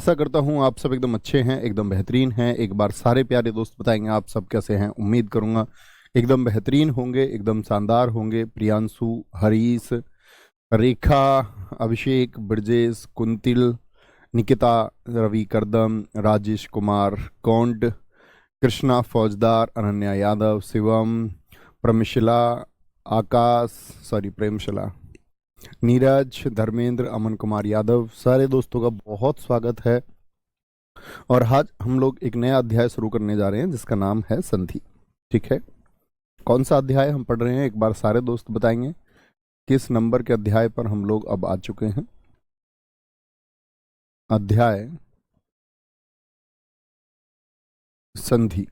आशा करता हूँ आप सब एकदम अच्छे हैं, एकदम बेहतरीन हैं। एक बार सारे प्यारे दोस्त बताएंगे आप सब कैसे हैं। उम्मीद करूंगा एकदम बेहतरीन होंगे, एकदम शानदार होंगे। प्रियांशु, हरीश, रेखा, अभिषेक, ब्रजेश, कुंतिल, निकिता, रवि करदम, राजेश कुमार, कौंड, कृष्णा फौजदार, अनन्या यादव, शिवम, प्रमिशिला, आकाश, प्रेमशिला, नीरज, धर्मेंद्र, अमन कुमार यादव, सारे दोस्तों का बहुत स्वागत है। और आज हम लोग एक नया अध्याय शुरू करने जा रहे हैं जिसका नाम है संधि। ठीक है, कौन सा अध्याय हम पढ़ रहे हैं एक बार सारे दोस्त बताएंगे। किस नंबर के अध्याय पर हम लोग अब आ चुके हैं? अध्याय संधि।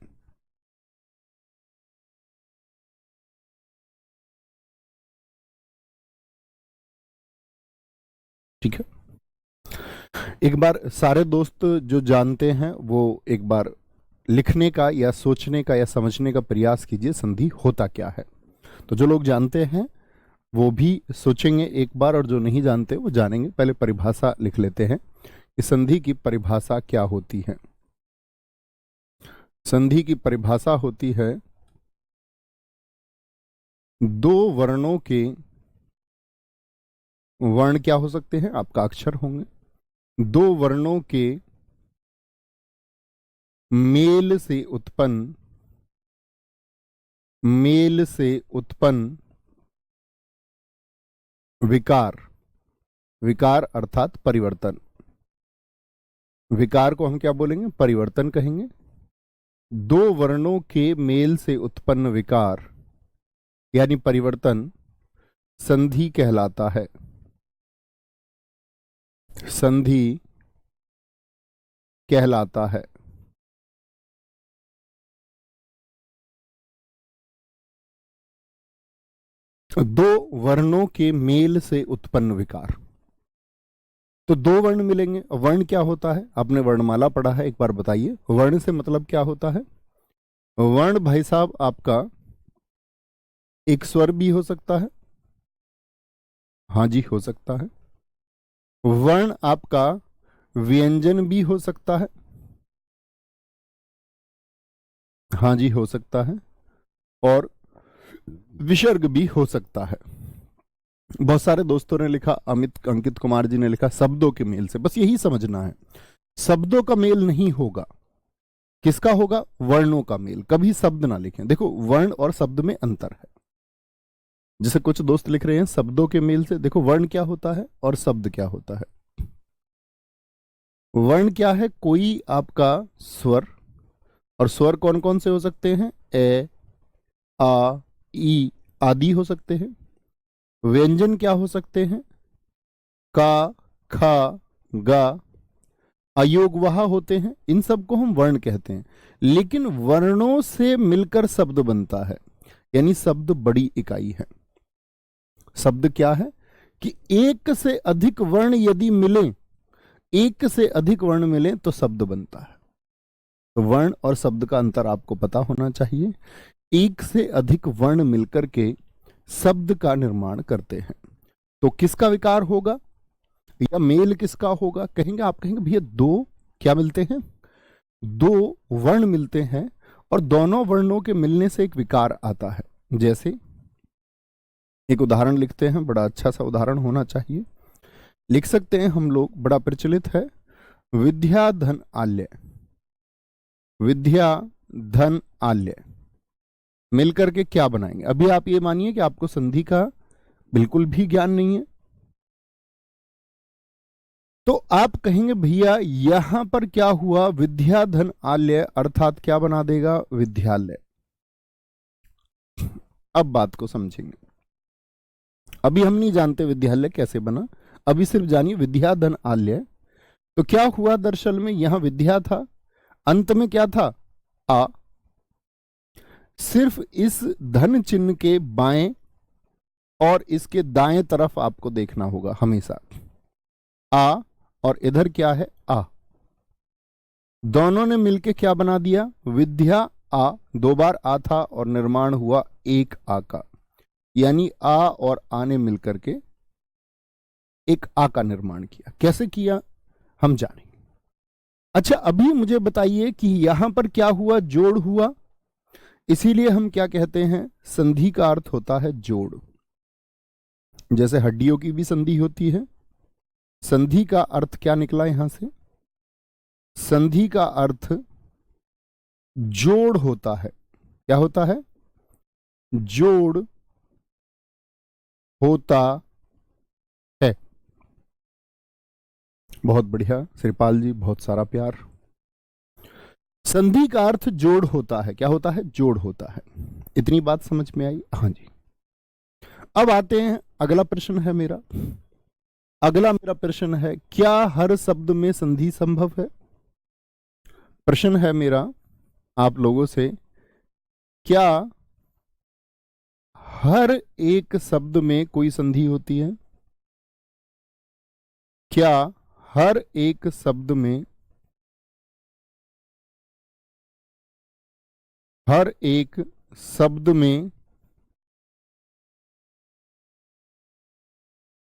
ठीक है, एक बार सारे दोस्त जो जानते हैं वो एक बार लिखने का या सोचने का या समझने का प्रयास कीजिए, संधि होता क्या है। तो जो लोग जानते हैं वो भी सोचेंगे एक बार, और जो नहीं जानते वो जानेंगे। पहले परिभाषा लिख लेते हैं कि संधि की परिभाषा क्या होती है। संधि की परिभाषा होती है दो वर्णों के, वर्ण क्या हो सकते हैं? आपका अक्षर होंगे। दो वर्णों के मेल से उत्पन्न विकार, विकार अर्थात परिवर्तन। विकार को हम क्या बोलेंगे? परिवर्तन कहेंगे। दो वर्णों के मेल से उत्पन्न विकार यानी परिवर्तन संधि कहलाता है। संधि कहलाता है। दो वर्णों के मेल से उत्पन्न विकार। तो दो वर्ण मिलेंगे। वर्ण क्या होता है? आपने वर्णमाला पढ़ा है, एक बार बताइए वर्ण से मतलब क्या होता है। वर्ण भाई साहब आपका एक स्वर भी हो सकता है। हाँ जी, हो सकता है। वर्ण आपका व्यंजन भी हो सकता है। हाँ जी, हो सकता है। और विसर्ग भी हो सकता है। बहुत सारे दोस्तों ने लिखा, अंकित कुमार जी ने लिखा शब्दों के मेल से। बस यही समझना है, शब्दों का मेल नहीं होगा। किसका होगा? वर्णों का मेल। कभी शब्द ना लिखें। देखो, वर्ण और शब्द में अंतर है। जैसे कुछ दोस्त लिख रहे हैं शब्दों के मेल से। देखो, वर्ण क्या होता है और शब्द क्या होता है। वर्ण क्या है? कोई आपका स्वर, और स्वर कौन कौन से हो सकते हैं? ए, आ, ई आदि हो सकते हैं। व्यंजन क्या हो सकते हैं? का, खा, गा, अयोगवाह होते हैं। इन सब को हम वर्ण कहते हैं। लेकिन वर्णों से मिलकर शब्द बनता है, यानी शब्द बड़ी इकाई है। शब्द क्या है कि एक से अधिक वर्ण यदि मिले, एक से अधिक वर्ण मिले तो शब्द बनता है। तो वर्ण और शब्द का अंतर आपको पता होना चाहिए। एक से अधिक वर्ण मिलकर के शब्द का निर्माण करते हैं। तो किसका विकार होगा या मेल किसका होगा? कहेंगे, आप कहेंगे भैया दो क्या मिलते हैं? दो वर्ण मिलते हैं और दोनों वर्णों के मिलने से एक विकार आता है। जैसे एक उदाहरण लिखते हैं, बड़ा अच्छा सा उदाहरण होना चाहिए। लिख सकते हैं हम लोग, बड़ा प्रचलित है, विद्या धन आल्य। विद्या धन आल्य मिलकर के क्या बनाएंगे? अभी आप ये मानिए कि आपको संधि का बिल्कुल भी ज्ञान नहीं है। तो आप कहेंगे भैया यहां पर क्या हुआ? विद्या धन आल्य अर्थात क्या बना देगा? विद्यालय। अब बात को समझेंगे। अभी हम नहीं जानते विद्यालय कैसे बना, अभी सिर्फ जानिए विद्या धन आल्य। तो क्या हुआ? दरअसल में यहां विद्या था, अंत में क्या था? आ। सिर्फ इस धन चिन्ह के बाएं और इसके दाएं तरफ आपको देखना होगा हमेशा। आ और इधर क्या है? आ। दोनों ने मिलके क्या बना दिया? विद्या आ। दो बार आ था और निर्माण हुआ एक आ का, यानी आ और आ ने मिलकर के एक आ का निर्माण किया। कैसे किया हम जानेंगे। अच्छा, अभी मुझे बताइए कि यहां पर क्या हुआ, जोड़ हुआ, इसीलिए हम क्या कहते हैं, संधि का अर्थ होता है जोड़। जैसे हड्डियों की भी संधि होती है, संधि का अर्थ क्या निकला यहां से, संधि का अर्थ जोड़ होता है। क्या होता है, जोड़ होता है। बहुत बढ़िया श्रीपाल जी, बहुत सारा प्यार। संधि का अर्थ जोड़ होता है। क्या होता है, जोड़ होता है। इतनी बात समझ में आई? हाँ जी। अब आते हैं, अगला प्रश्न है मेरा। अगला मेरा प्रश्न है, क्या हर शब्द में संधि संभव है? प्रश्न है मेरा आप लोगों से, क्या हर एक शब्द में कोई संधि होती है? क्या हर एक शब्द में, हर एक शब्द में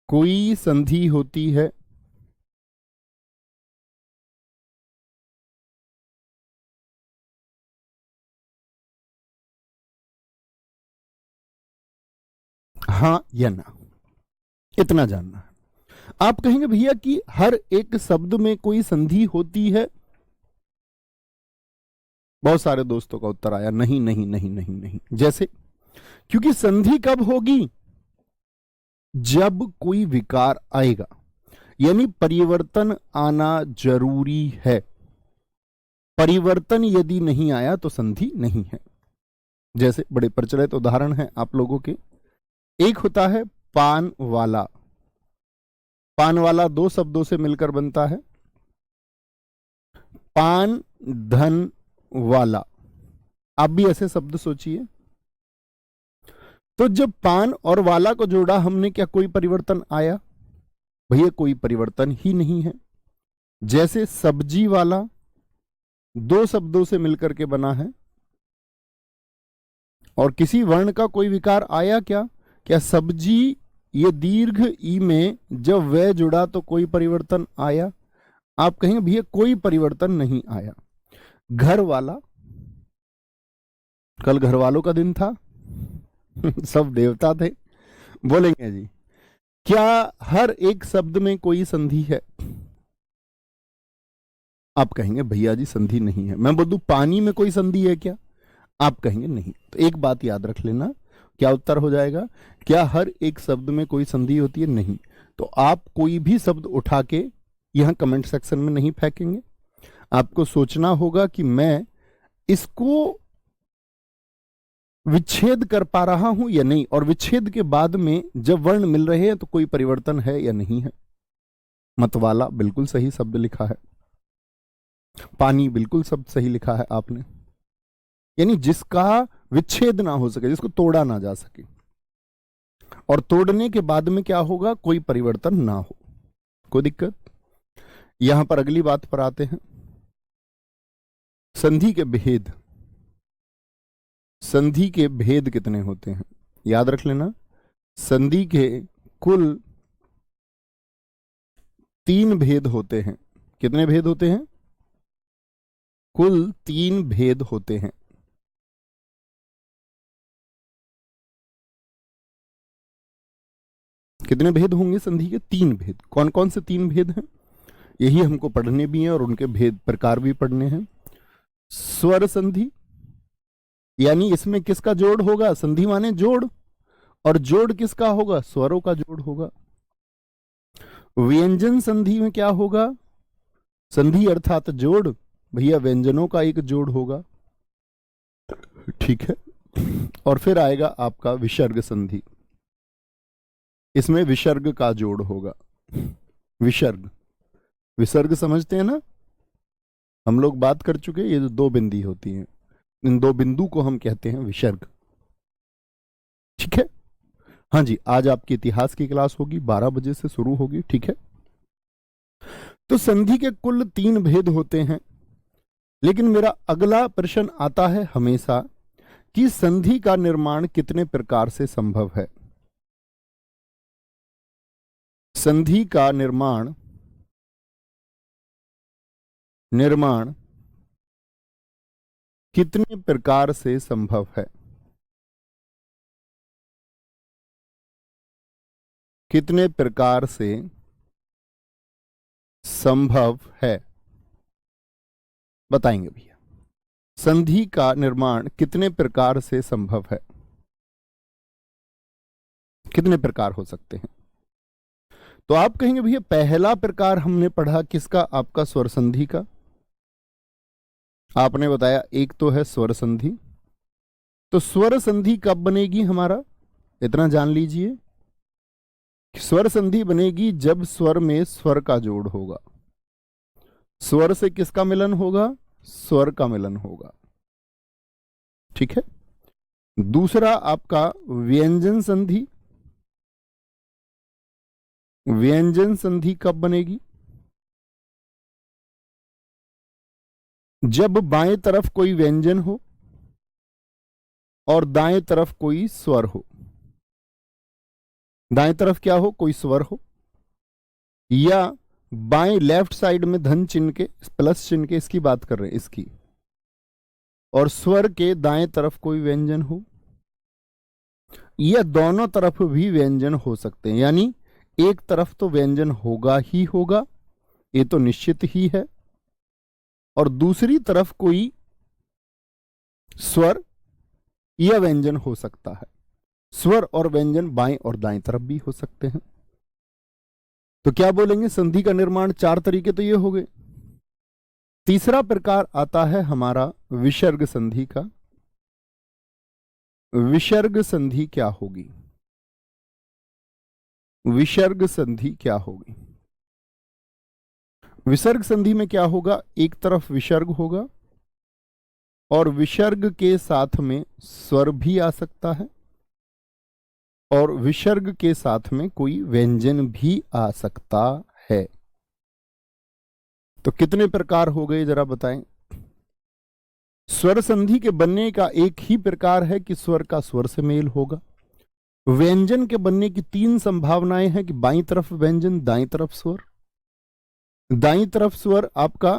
कोई संधि होती है? हाँ या ना, इतना जानना है। आप कहेंगे भैया कि हर एक शब्द में कोई संधि होती है। बहुत सारे दोस्तों का उत्तर आया नहीं नहीं नहीं नहीं नहीं। जैसे, क्योंकि संधि कब होगी, जब कोई विकार आएगा, यानी परिवर्तन आना जरूरी है। परिवर्तन यदि नहीं आया तो संधि नहीं है। जैसे बड़े प्रचलित उदाहरण हैं आप लोगों के, एक होता है पान वाला। पान वाला दो शब्दों से मिलकर बनता है, पान धन वाला। आप भी ऐसे शब्द सोचिए। तो जब पान और वाला को जोड़ा हमने, क्या कोई परिवर्तन आया? भैया कोई परिवर्तन ही नहीं है। जैसे सब्जी वाला दो शब्दों से मिलकर के बना है, और किसी वर्ण का कोई विकार आया क्या? क्या सब्जी, ये दीर्घ ई में जब वह जुड़ा तो कोई परिवर्तन आया? आप कहेंगे भैया कोई परिवर्तन नहीं आया। घर वाला, कल घर वालों का दिन था सब देवता थे। बोलेंगे जी, क्या हर एक शब्द में कोई संधि है? आप कहेंगे भैया जी संधि नहीं है। मैं बोल दूं पानी में कोई संधि है क्या? आप कहेंगे नहीं। तो एक बात याद रख लेना, क्या उत्तर हो जाएगा, क्या हर एक शब्द में कोई संधि होती है? नहीं। तो आप कोई भी शब्द उठा के यहां कमेंट सेक्शन में नहीं फेंकेंगे। आपको सोचना होगा कि मैं इसको विच्छेद कर पा रहा हूं या नहीं, और विच्छेद के बाद में जब वर्ण मिल रहे हैं तो कोई परिवर्तन है या नहीं है। मतवाला बिल्कुल सही शब्द लिखा है, पानी बिल्कुल शब्द सही लिखा है आपने, यानी जिसका विच्छेद ना हो सके, जिसको तोड़ा ना जा सके, और तोड़ने के बाद में क्या होगा, कोई परिवर्तन ना हो। कोई दिक्कत? यहां पर अगली बात पर आते हैं, संधि के भेद। संधि के भेद कितने होते हैं? याद रख लेना, संधि के कुल 3 भेद होते हैं। कितने भेद होते हैं? कुल 3 भेद होते हैं। कितने भेद होंगे संधि के? 3 भेद। कौन कौन से 3 भेद हैं? यही हमको पढ़ने भी हैं और उनके भेद प्रकार भी पढ़ने हैं। स्वर संधि, यानी इसमें किसका जोड़ होगा? संधि माने जोड़, और जोड़ किसका होगा? स्वरों का जोड़ होगा। व्यंजन संधि में क्या होगा? संधि अर्थात जोड़, भैया व्यंजनों का एक जोड़ होगा। ठीक है। और फिर आएगा आपका विसर्ग संधि, इसमें विसर्ग का जोड़ होगा। विसर्ग, विसर्ग समझते हैं ना, हम लोग बात कर चुके, ये जो 2 बिंदी होती हैं, इन 2 बिंदु को हम कहते हैं विसर्ग। ठीक है। हाँ जी, आज आपकी इतिहास की क्लास होगी, 12 बजे से शुरू होगी। ठीक है। तो संधि के कुल 3 भेद होते हैं, लेकिन मेरा अगला प्रश्न आता है हमेशा कि संधि का निर्माण कितने प्रकार से संभव है? संधि का निर्माण निर्माण कितने प्रकार से संभव है? कितने प्रकार से संभव है? बताएंगे भैया। संधि का निर्माण कितने प्रकार से संभव है? कितने प्रकार हो सकते हैं? तो आप कहेंगे भैया पहला प्रकार हमने पढ़ा किसका? आपका स्वर संधि का। आपने बताया एक तो है स्वर संधि। तो स्वर संधि कब बनेगी हमारा? इतना जान लीजिए, स्वर संधि बनेगी जब स्वर में स्वर का जोड़ होगा। स्वर से किसका मिलन होगा? स्वर का मिलन होगा। ठीक है। दूसरा आपका व्यंजन संधि। व्यंजन संधि कब बनेगी? जब बाएं तरफ कोई व्यंजन हो और दाएं तरफ कोई स्वर हो। दाएं तरफ क्या हो? कोई स्वर हो, या बाएं लेफ्ट साइड में धन चिन्ह के, प्लस चिन्ह के, इसकी बात कर रहे हैं, इसकी, और स्वर के दाएं तरफ कोई व्यंजन हो, या दोनों तरफ भी व्यंजन हो सकते हैं। यानी एक तरफ तो व्यंजन होगा ही होगा, ये तो निश्चित ही है, और दूसरी तरफ कोई स्वर या व्यंजन हो सकता है। स्वर और व्यंजन बाएं और दाएं तरफ भी हो सकते हैं। तो क्या बोलेंगे? संधि का निर्माण चार तरीके तो ये हो गए। तीसरा प्रकार आता है हमारा विसर्ग संधि का। विसर्ग संधि क्या होगी? विसर्ग संधि क्या होगी? विसर्ग संधि में क्या होगा? एक तरफ विसर्ग होगा और विसर्ग के साथ में स्वर भी आ सकता है, और विसर्ग के साथ में कोई व्यंजन भी आ सकता है। तो कितने प्रकार हो गए जरा बताएं? स्वर संधि के बनने का एक ही प्रकार है कि स्वर का स्वर से मेल होगा। व्यंजन के बनने की तीन संभावनाएं हैं कि बाईं तरफ व्यंजन, दाईं तरफ स्वर। दाईं तरफ स्वर आपका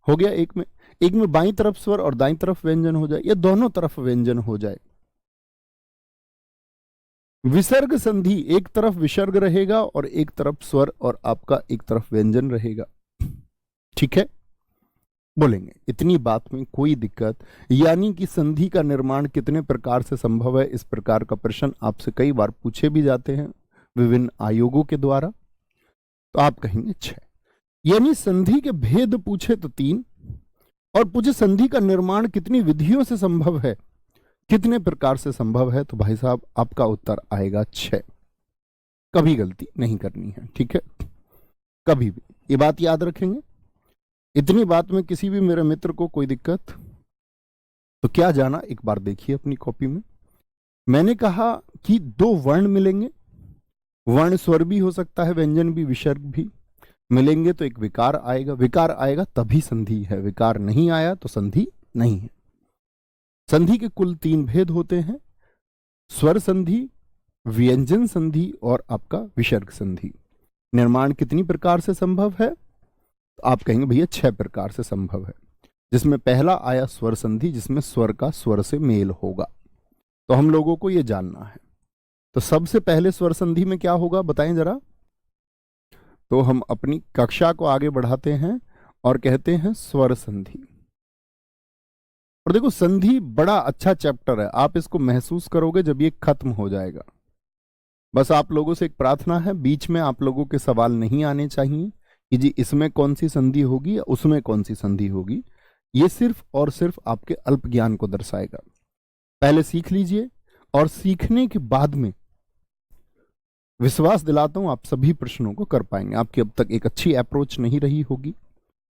हो गया एक में बाईं तरफ स्वर और दाईं तरफ व्यंजन हो जाए, या दोनों तरफ व्यंजन हो जाए। विसर्ग संधि एक तरफ विसर्ग रहेगा और एक तरफ स्वर और आपका एक तरफ व्यंजन रहेगा। ठीक है, बोलेंगे इतनी बात में कोई दिक्कत? यानी कि संधि का निर्माण कितने प्रकार से संभव है, इस प्रकार का प्रश्न आपसे कई बार पूछे भी जाते हैं विभिन्न आयोगों के द्वारा। तो आप कहेंगे 6। यानी संधि के भेद पूछे तो 3, और पूछे संधि का निर्माण कितनी विधियों से संभव है, कितने प्रकार से संभव है, तो भाई साहब आपका उत्तर आएगा 6। कभी गलती नहीं करनी है। ठीक है, कभी भी ये बात याद रखेंगे। इतनी बात में किसी भी मेरे मित्र को कोई दिक्कत तो क्या जाना, एक बार देखिए अपनी कॉपी में। मैंने कहा कि 2 वर्ण मिलेंगे, वर्ण स्वर भी हो सकता है, व्यंजन भी, विसर्ग भी मिलेंगे तो एक विकार आएगा। विकार आएगा तभी संधि है, विकार नहीं आया तो संधि नहीं है। संधि के कुल 3 भेद होते हैं, स्वर संधि, व्यंजन संधि और आपका विसर्ग संधि। निर्माण कितनी प्रकार से संभव है? तो आप कहेंगे भैया 6 प्रकार से संभव है, जिसमें पहला आया स्वर संधि, जिसमें स्वर का स्वर से मेल होगा। तो हम लोगों को यह जानना है। तो सबसे पहले स्वर संधि में क्या होगा बताएं जरा। तो हम अपनी कक्षा को आगे बढ़ाते हैं और कहते हैं स्वर संधि। और देखो संधि बड़ा अच्छा चैप्टर है, आप इसको महसूस करोगे जब ये खत्म हो जाएगा। बस आप लोगों से एक प्रार्थना है, बीच में आप लोगों के सवाल नहीं आने चाहिए कि जी इसमें कौन सी संधि होगी या उसमें कौन सी संधि होगी। ये सिर्फ और सिर्फ आपके अल्प ज्ञान को दर्शाएगा। पहले सीख लीजिए, और सीखने के बाद में विश्वास दिलाता हूं आप सभी प्रश्नों को कर पाएंगे। आपकी अब तक एक अच्छी अप्रोच नहीं रही होगी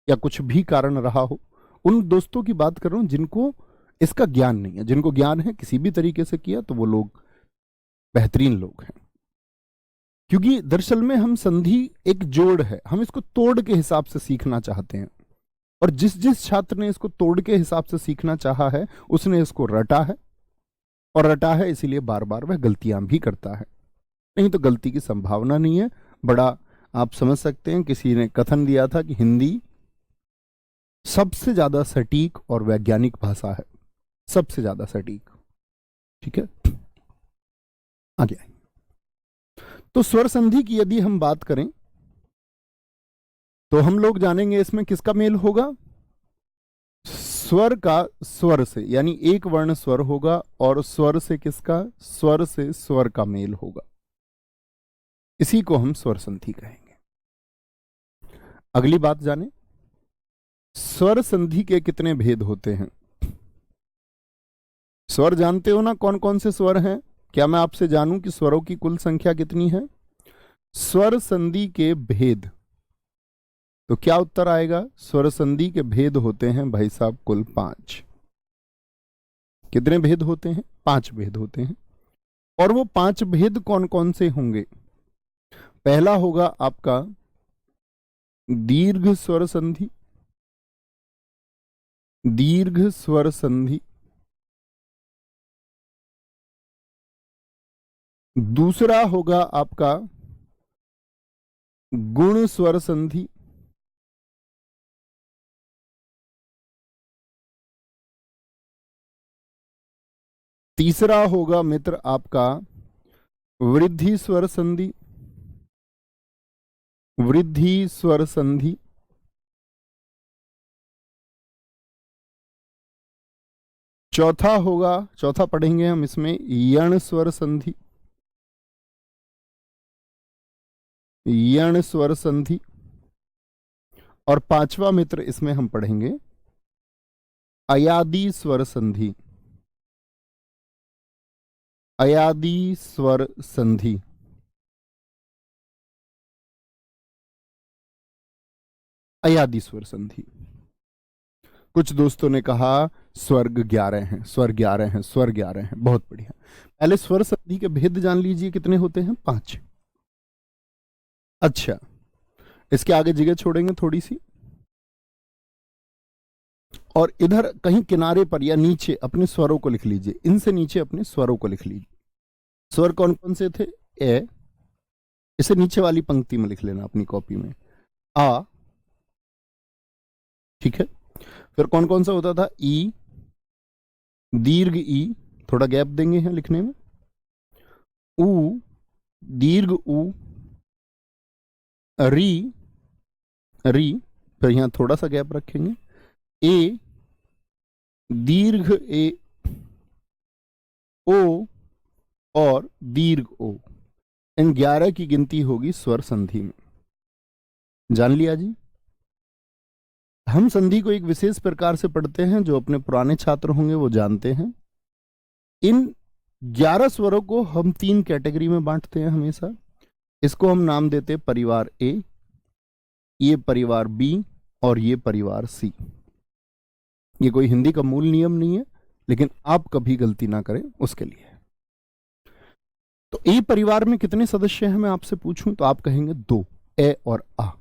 या कुछ भी कारण रहा हो, उन दोस्तों की बात कर रहा हूं जिनको इसका ज्ञान नहीं है। जिनको ज्ञान है किसी भी तरीके से किया तो वो लोग बेहतरीन लोग हैं। क्योंकि दरअसल में हम संधि एक जोड़ है, हम इसको तोड़ के हिसाब से सीखना चाहते हैं, और जिस जिस छात्र ने इसको तोड़ के हिसाब से सीखना चाहा है उसने इसको रटा है, और रटा है इसीलिए बार बार वह गलतियां भी करता है। नहीं तो गलती की संभावना नहीं है। बड़ा आप समझ सकते हैं, किसी ने कथन दिया था कि हिंदी सबसे ज्यादा सटीक और वैज्ञानिक भाषा है, सबसे ज्यादा सटीक। ठीक है, आगे आइए। तो स्वर संधि की यदि हम बात करें तो हम लोग जानेंगे इसमें किसका मेल होगा, स्वर का स्वर से, यानी एक वर्ण स्वर होगा और स्वर से किसका, स्वर से स्वर का मेल होगा, इसी को हम स्वर संधि कहेंगे। अगली बात जाने, स्वर संधि के कितने भेद होते हैं। स्वर जानते हो ना, कौन कौन से स्वर हैं? क्या मैं आपसे जानूं कि स्वरों की कुल संख्या कितनी है? स्वर संधि के भेद, तो क्या उत्तर आएगा? स्वर संधि के भेद होते हैं भाई साहब कुल 5। कितने भेद होते हैं? 5 भेद होते हैं। और वो 5 भेद कौन कौन से होंगे? पहला होगा आपका दीर्घ स्वर संधि, दीर्घ स्वर संधि। दूसरा होगा आपका गुण स्वर संधि। तीसरा होगा मित्र आपका वृद्धि स्वर संधि, वृद्धि स्वर संधि। चौथा होगा, चौथा पढ़ेंगे हम इसमें, यण स्वर संधि, यण स्वर संधि। और पांचवा मित्र इसमें हम पढ़ेंगे अयादि स्वर संधि, अयादि स्वर संधि। अयादि स्वर संधि। कुछ दोस्तों ने कहा स्वर्ग 11 हैं, स्वर 11 हैं, स्वर 11 हैं, बहुत बढ़िया। पहले स्वर संधि के भेद जान लीजिए, कितने होते हैं? 5। अच्छा, इसके आगे जगह छोड़ेंगे थोड़ी सी, और इधर कहीं किनारे पर या नीचे अपने स्वरों को लिख लीजिए, इनसे नीचे अपने स्वरों को लिख लीजिए। स्वर कौन कौन से थे? ए, इसे नीचे वाली पंक्ति में लिख लेना अपनी कॉपी में, आ, ठीक है। फिर कौन कौन सा होता था? ई, दीर्घ ई, थोड़ा गैप देंगे यहाँ लिखने में, ऊ, दीर्घ ऊ, री, री, फिर यहां थोड़ा सा गैप रखेंगे, ए, दीर्घ ए, ओ और दीर्घ ओ। इन 11 की गिनती होगी स्वर संधि में। जान लिया जी। हम संधि को एक विशेष प्रकार से पढ़ते हैं, जो अपने पुराने छात्र होंगे वो जानते हैं। इन 11 स्वरों को हम 3 कैटेगरी में बांटते हैं हमेशा। इसको हम नाम देते हैं परिवार ए, ये परिवार बी और ये परिवार सी। ये कोई हिंदी का मूल नियम नहीं है, लेकिन आप कभी गलती ना करें उसके लिए। तो ए परिवार में कितने सदस्य हैं मैं आपसे पूछूं तो आप कहेंगे 2, ए और आ।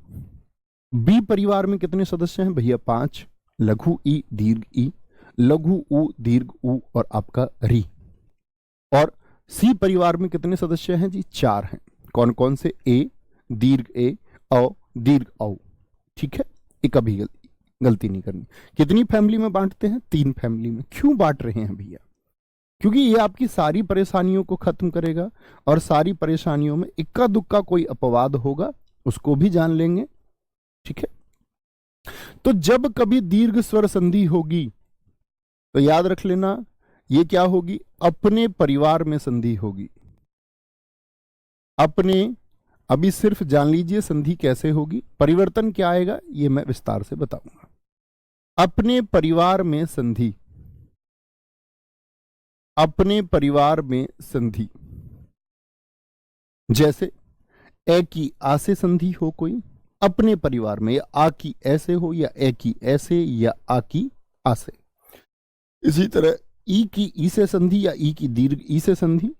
बी परिवार में कितने सदस्य हैं भैया? 5, लघु ई, दीर्घ ई, लघु उ, दीर्घ उ और आपका री। और सी परिवार में कितने सदस्य हैं जी? 4 हैं। कौन कौन से? ए, दीर्घ ए, औ, दीर्घ औ। ठीक है, ये कभी गलती नहीं करनी। कितनी फैमिली में बांटते हैं? 3 फैमिली में। क्यों बांट रहे हैं भैया? क्योंकि ये आपकी सारी परेशानियों को खत्म करेगा, और सारी परेशानियों में इक्का दुक्का कोई अपवाद होगा उसको भी जान लेंगे। ठीक है, तो जब कभी दीर्घ स्वर संधि होगी तो याद रख लेना, ये क्या होगी? अपने परिवार में संधि होगी। अपने, अभी सिर्फ जान लीजिए संधि कैसे होगी, परिवर्तन क्या आएगा ये मैं विस्तार से बताऊंगा। अपने परिवार में संधि, अपने परिवार में संधि। जैसे ए की आ से संधि हो कोई अपने परिवार में, या आ की ऐसे हो, या ए की ऐसे, या आ की आ से। इसी तरह ई की ई से संधि, या ई की दीर्घ ई से संधि,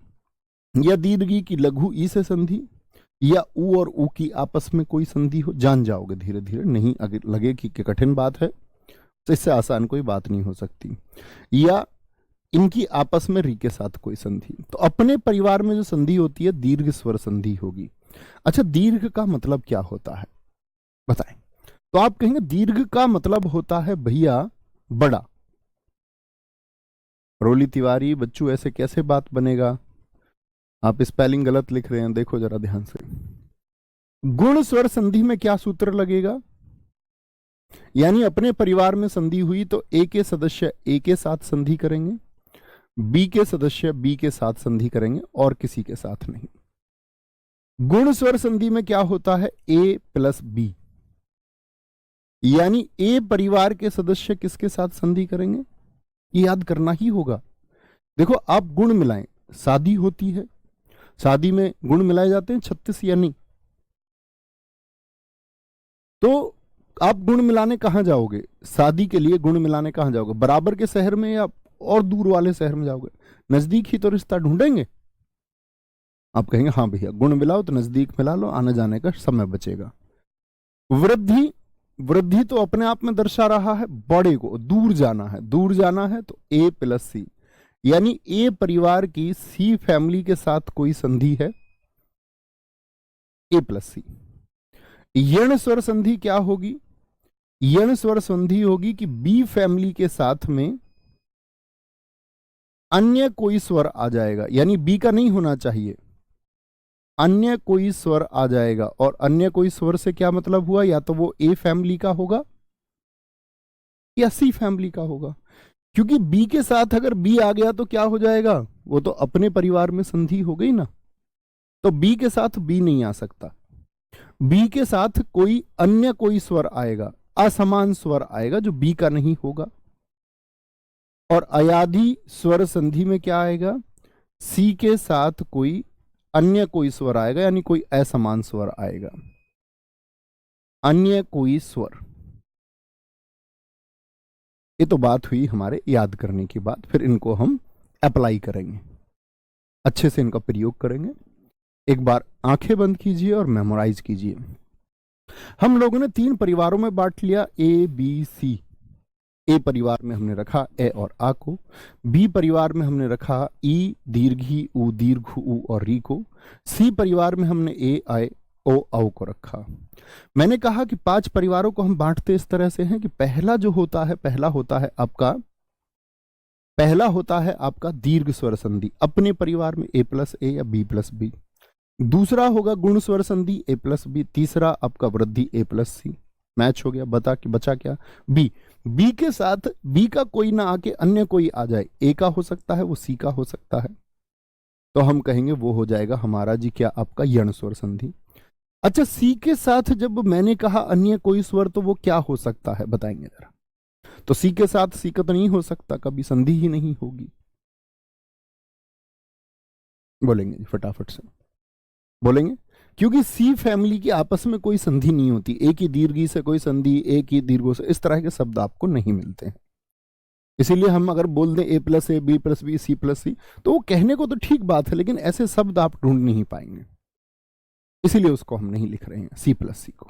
या दीर्घ ई की लघु ई से संधि, या ऊ और ऊ की आपस में कोई संधि हो। जान जाओगे धीरे धीरे, नहीं अगर लगे कि कठिन बात है तो इससे आसान कोई बात नहीं हो सकती। या इनकी आपस में री के साथ कोई संधि। तो अपने परिवार में जो संधि होती है दीर्घ स्वर संधि होगी। अच्छा, दीर्घ का मतलब क्या होता है बताएं? तो आप कहेंगे दीर्घ का मतलब होता है भैया बड़ा। रोली तिवारी, बच्चू ऐसे कैसे बात बनेगा? आप स्पेलिंग गलत लिख रहे हैं, देखो जरा ध्यान से। गुण स्वर संधि में क्या सूत्र लगेगा? यानी अपने परिवार में संधि हुई तो ए के सदस्य ए के साथ संधि करेंगे, बी के सदस्य बी के साथ संधि करेंगे और किसी के साथ नहीं। गुण स्वर संधि में क्या होता है? ए प्लस बी, यानी ए परिवार के सदस्य किसके साथ संधि करेंगे? ये याद करना ही होगा। देखो आप गुण मिलाएं, शादी होती है, शादी में गुण मिलाए जाते हैं 36 या नहीं? तो आप गुण मिलाने कहां जाओगे? शादी के लिए गुण मिलाने कहां जाओगे? बराबर के शहर में या और दूर वाले शहर में जाओगे? नजदीक ही तो रिश्ता ढूंढेंगे। आप कहेंगे हाँ भैया गुण मिलाओ तो नजदीक मिला लो, आने जाने का समय बचेगा। वृद्धि, वृद्धि तो अपने आप में दर्शा रहा है बड़े को, दूर जाना है, दूर जाना है तो ए प्लस सी, यानी ए परिवार की सी फैमिली के साथ कोई संधि है, ए प्लस सी। यण स्वर संधि क्या होगी? यण स्वर संधि होगी कि बी फैमिली के साथ में अन्य कोई स्वर आ जाएगा, यानी बी का नहीं होना चाहिए, अन्य कोई स्वर आ जाएगा। और अन्य कोई स्वर से क्या मतलब हुआ? या तो वो ए फैमिली का होगा या सी फैमिली का होगा, क्योंकि बी के साथ अगर बी आ गया तो क्या हो जाएगा? वो तो अपने परिवार में संधि हो गई ना, तो बी के साथ बी नहीं आ सकता। बी के साथ कोई अन्य कोई स्वर आएगा, असमान स्वर आएगा जो बी का नहीं होगा। और अयाधि स्वर संधि में क्या आएगा? सी के साथ कोई अन्य कोई स्वर आएगा, यानी कोई असमान स्वर आएगा, अन्य कोई स्वर। ये तो बात हुई हमारे याद करने की बात, फिर इनको हम अप्लाई करेंगे, अच्छे से इनका प्रयोग करेंगे। एक बार आंखें बंद कीजिए और मेमोराइज कीजिए। हम लोगों ने 3 परिवारों में बांट लिया, ए बी सी। ए परिवार में हमने रखा ए और आ को, बी परिवार में हमने रखा ई दीर्घी उ दीर्घ उ और री को, सी परिवार में हमने ए आए ओ औ को रखा। मैंने कहा कि 5 परिवारों को हम बांटते इस तरह से हैं कि पहला जो होता है, पहला होता है आपका दीर्घ स्वर संधि, अपने परिवार में ए प्लस ए या बी प्लस बी। दूसरा होगा गुण स्वर संधि ए प्लस बी। तीसरा आपका वृद्धि ए प्लस सी। मैच हो गया, बचा क्या? बी। बी के साथ बी का कोई ना आके अन्य कोई आ जाए, ए का हो सकता है, वो सी का हो सकता है, तो हम कहेंगे वो हो जाएगा हमारा जी क्या? आपका यण स्वर संधि। अच्छा, सी के साथ जब मैंने कहा अन्य कोई स्वर, तो वो क्या हो सकता है बताएंगे जरा? तो सी के साथ सी का तो नहीं हो सकता, कभी संधि ही नहीं होगी। बोलेंगे जी फटाफट से बोलेंगे, क्योंकि सी फैमिली की आपस में कोई संधि नहीं होती, एक ही दीर्घी से कोई संधि, एक ही दीर्घों से, इस तरह के शब्द आपको नहीं मिलते हैं। इसीलिए हम अगर बोल दें A plus A B plus B C plus C, तो वो कहने को तो ठीक बात है, लेकिन ऐसे शब्द आप ढूंढ नहीं पाएंगे, इसीलिए उसको हम नहीं लिख रहे हैं सी प्लस सी को।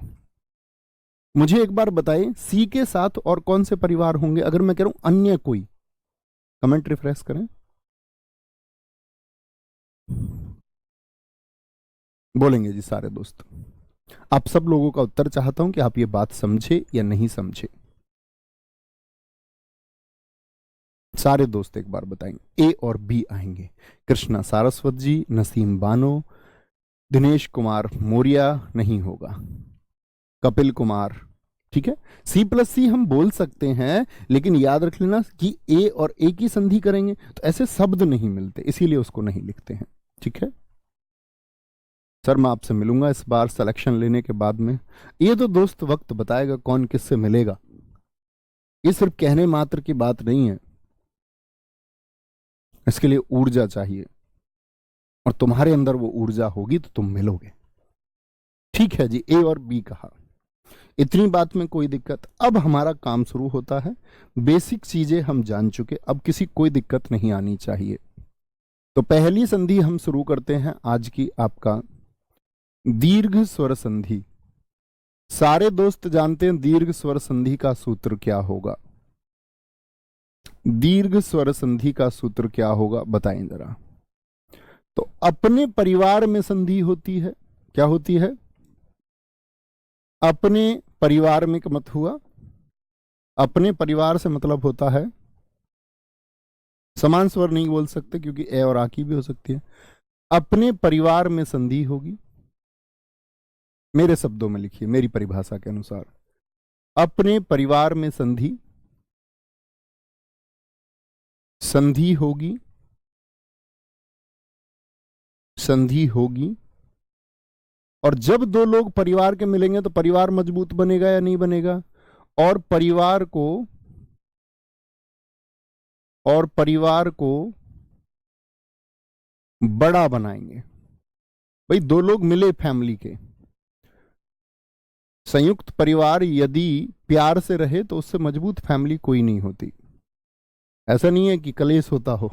मुझे एक बार बताएं, सी के साथ और कौन से परिवार होंगे? अगर मैं कह रहा हूं अन्य कोई, कमेंट रिफ्रेश करें, बोलेंगे जी सारे दोस्त। आप सब लोगों का उत्तर चाहता हूं कि आप ये बात समझे या नहीं समझे। सारे दोस्त एक बार बताएंगे, ए और बी आएंगे। कृष्णा सारस्वत जी, नसीम बानो, दिनेश कुमार मौर्य नहीं होगा, कपिल कुमार, ठीक है। सी प्लस सी हम बोल सकते हैं, लेकिन याद रख लेना कि ए और ए की संधि करेंगे तो ऐसे शब्द नहीं मिलते, इसीलिए उसको नहीं लिखते हैं, ठीक है। सर मैं आपसे मिलूंगा इस बार सिलेक्शन लेने के बाद में। ये तो दोस्त वक्त बताएगा कौन किससे मिलेगा, ये सिर्फ कहने मात्र की बात नहीं है, इसके लिए ऊर्जा चाहिए, और तुम्हारे अंदर वो ऊर्जा होगी तो तुम मिलोगे। ठीक है जी, ए और बी कहा, इतनी बात में कोई दिक्कत? अब हमारा काम शुरू होता है, बेसिक चीजें हम जान चुके, अब किसी कोई दिक्कत नहीं आनी चाहिए। तो पहली संधि हम शुरू करते हैं आज की, आपका दीर्घ स्वर संधि। सारे दोस्त जानते हैं दीर्घ स्वर संधि का सूत्र क्या होगा? दीर्घ स्वर संधि का सूत्र क्या होगा बताएं जरा। तो अपने परिवार में संधि होती है, क्या होती है? अपने परिवार में का मत हुआ। अपने परिवार से मतलब होता है, समान स्वर नहीं बोल सकते क्योंकि ए और आ की भी हो सकती है। अपने परिवार में संधि होगी। मेरे शब्दों में लिखिए, मेरी परिभाषा के अनुसार, अपने परिवार में संधि, संधि होगी, संधि होगी। और जब दो लोग परिवार के मिलेंगे तो परिवार मजबूत बनेगा या नहीं बनेगा, और परिवार को बड़ा बनाएंगे। भाई दो लोग मिले फैमिली के, संयुक्त परिवार यदि प्यार से रहे तो उससे मजबूत फैमिली कोई नहीं होती। ऐसा नहीं है कि कलेश होता हो।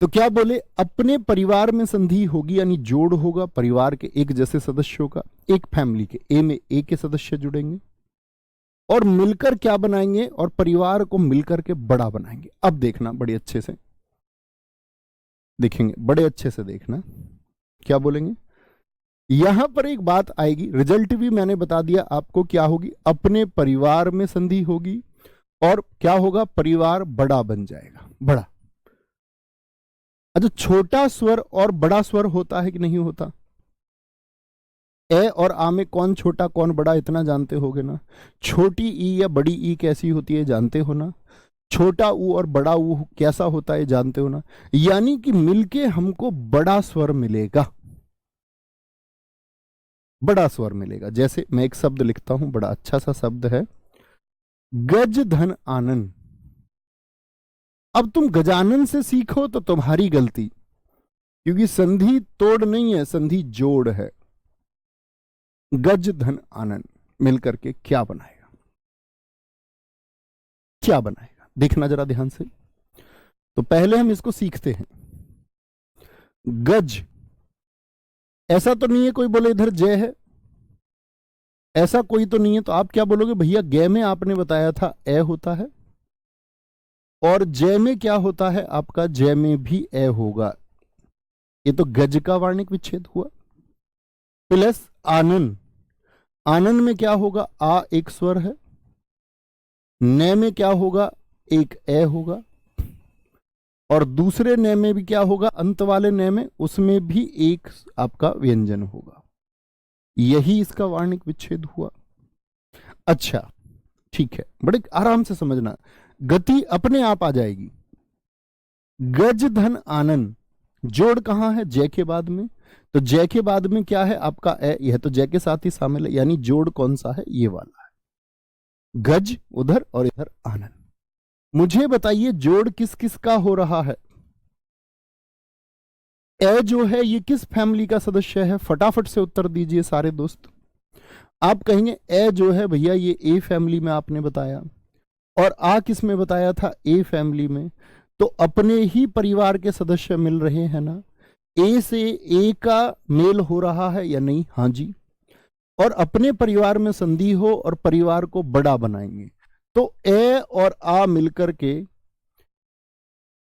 तो क्या बोले, अपने परिवार में संधि होगी, यानी जोड़ होगा परिवार के एक जैसे सदस्यों का। एक फैमिली के ए में ए के सदस्य जुड़ेंगे और मिलकर क्या बनाएंगे, और परिवार को मिलकर के बड़ा बनाएंगे। अब देखना बड़े अच्छे से देखेंगे, बड़े अच्छे से देखना क्या बोलेंगे। यहां पर एक बात आएगी, रिजल्ट भी मैंने बता दिया आपको क्या होगी। अपने परिवार में संधि होगी और क्या होगा, परिवार बड़ा बन जाएगा, बड़ा। अच्छा, छोटा स्वर और बड़ा स्वर होता है कि नहीं होता? ए और आ में कौन छोटा कौन बड़ा इतना जानते होगे ना। छोटी ई या बड़ी ई कैसी होती है जानते हो ना। छोटा ऊ और बड़ा ऊ कैसा होता है जानते हो ना। यानी कि मिलके हमको बड़ा स्वर मिलेगा, बड़ा स्वर मिलेगा। जैसे मैं एक शब्द लिखता हूं, बड़ा अच्छा सा शब्द है, गज धन आनन। अब तुम गजानन से सीखो तो तुम्हारी गलती, क्योंकि संधि तोड़ नहीं है, संधि जोड़ है। गज धन आनन मिलकर के क्या बनाएगा, क्या बनाएगा, देखना जरा ध्यान से। तो पहले हम इसको सीखते हैं। गज, ऐसा तो नहीं है कोई बोले इधर जय है, ऐसा कोई तो नहीं है। तो आप क्या बोलोगे, भैया गे में आपने बताया था ए होता है, और जय में क्या होता है आपका, जय में भी ए होगा। ये तो गज का वार्णिक विच्छेद हुआ। प्लस आनन, आनन में क्या होगा, आ एक स्वर है, न में क्या होगा, एक ए होगा, और दूसरे न में भी क्या होगा, अंत वाले न में, उसमें भी एक आपका व्यंजन होगा। यही इसका वार्णिक विच्छेद हुआ। अच्छा ठीक है, बड़े आराम से समझना, गति अपने आप आ जाएगी। गज धन आनन, जोड़ कहां है, जय के बाद में। तो जय के बाद में क्या है आपका ए, यह तो जय के साथ ही शामिल है, यानी जोड़ कौन सा है, ये वाला है। गज उधर और इधर आनन। मुझे बताइए जोड़ किस किस का हो रहा है। ए जो है ये किस फैमिली का सदस्य है, फटाफट से उत्तर दीजिए सारे दोस्त। आप कहेंगे ए जो है भैया ये ए फैमिली में आपने बताया, और आ किस में बताया था, ए फैमिली में। तो अपने ही परिवार के सदस्य मिल रहे हैं ना, ए से ए का मेल हो रहा है या नहीं, हाँ जी। और अपने परिवार में संधि हो और परिवार को बड़ा बनाएंगे, तो ए और आ मिलकर के,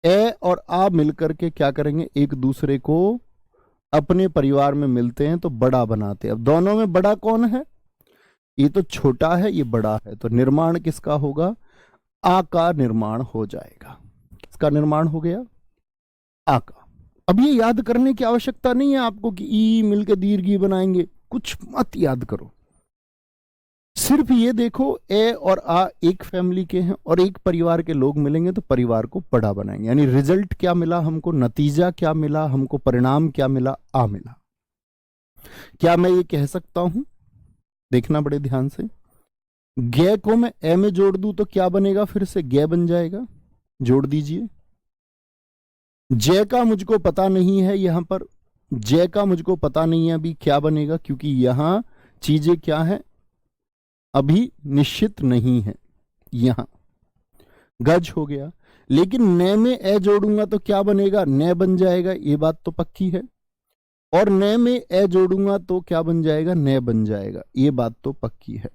ए और आ मिलकर के क्या करेंगे, एक दूसरे को अपने परिवार में मिलते हैं तो बड़ा बनाते हैं। अब दोनों में बड़ा कौन है, ये तो छोटा है, ये बड़ा है, तो निर्माण किसका होगा, आ का निर्माण हो जाएगा। किसका निर्माण हो गया, आ का। अब ये याद करने की आवश्यकता नहीं है आपको कि ई मिलकर दीर्घ बनाएंगे, कुछ मत याद करो। सिर्फ ये देखो ए और आ एक फैमिली के हैं और एक परिवार के लोग मिलेंगे तो परिवार को बड़ा बनाएंगे। यानी रिजल्ट क्या मिला हमको, नतीजा क्या मिला हमको, परिणाम क्या मिला, आ मिला। क्या मैं ये कह सकता हूं, देखना बड़े ध्यान से, गे को मैं ए में जोड़ दूं तो क्या बनेगा, फिर से गे बन जाएगा, जोड़ दीजिए। जय का मुझको पता नहीं है, यहां पर जय का मुझको पता नहीं है अभी क्या बनेगा, क्योंकि यहां चीजें क्या है अभी निश्चित नहीं है। यहां गज हो गया, लेकिन न में ए जोड़ूंगा तो क्या बनेगा, न बन जाएगा, ये बात तो पक्की है। और न में ए जोड़ूंगा तो क्या बन जाएगा, न बन जाएगा, ये बात तो पक्की है।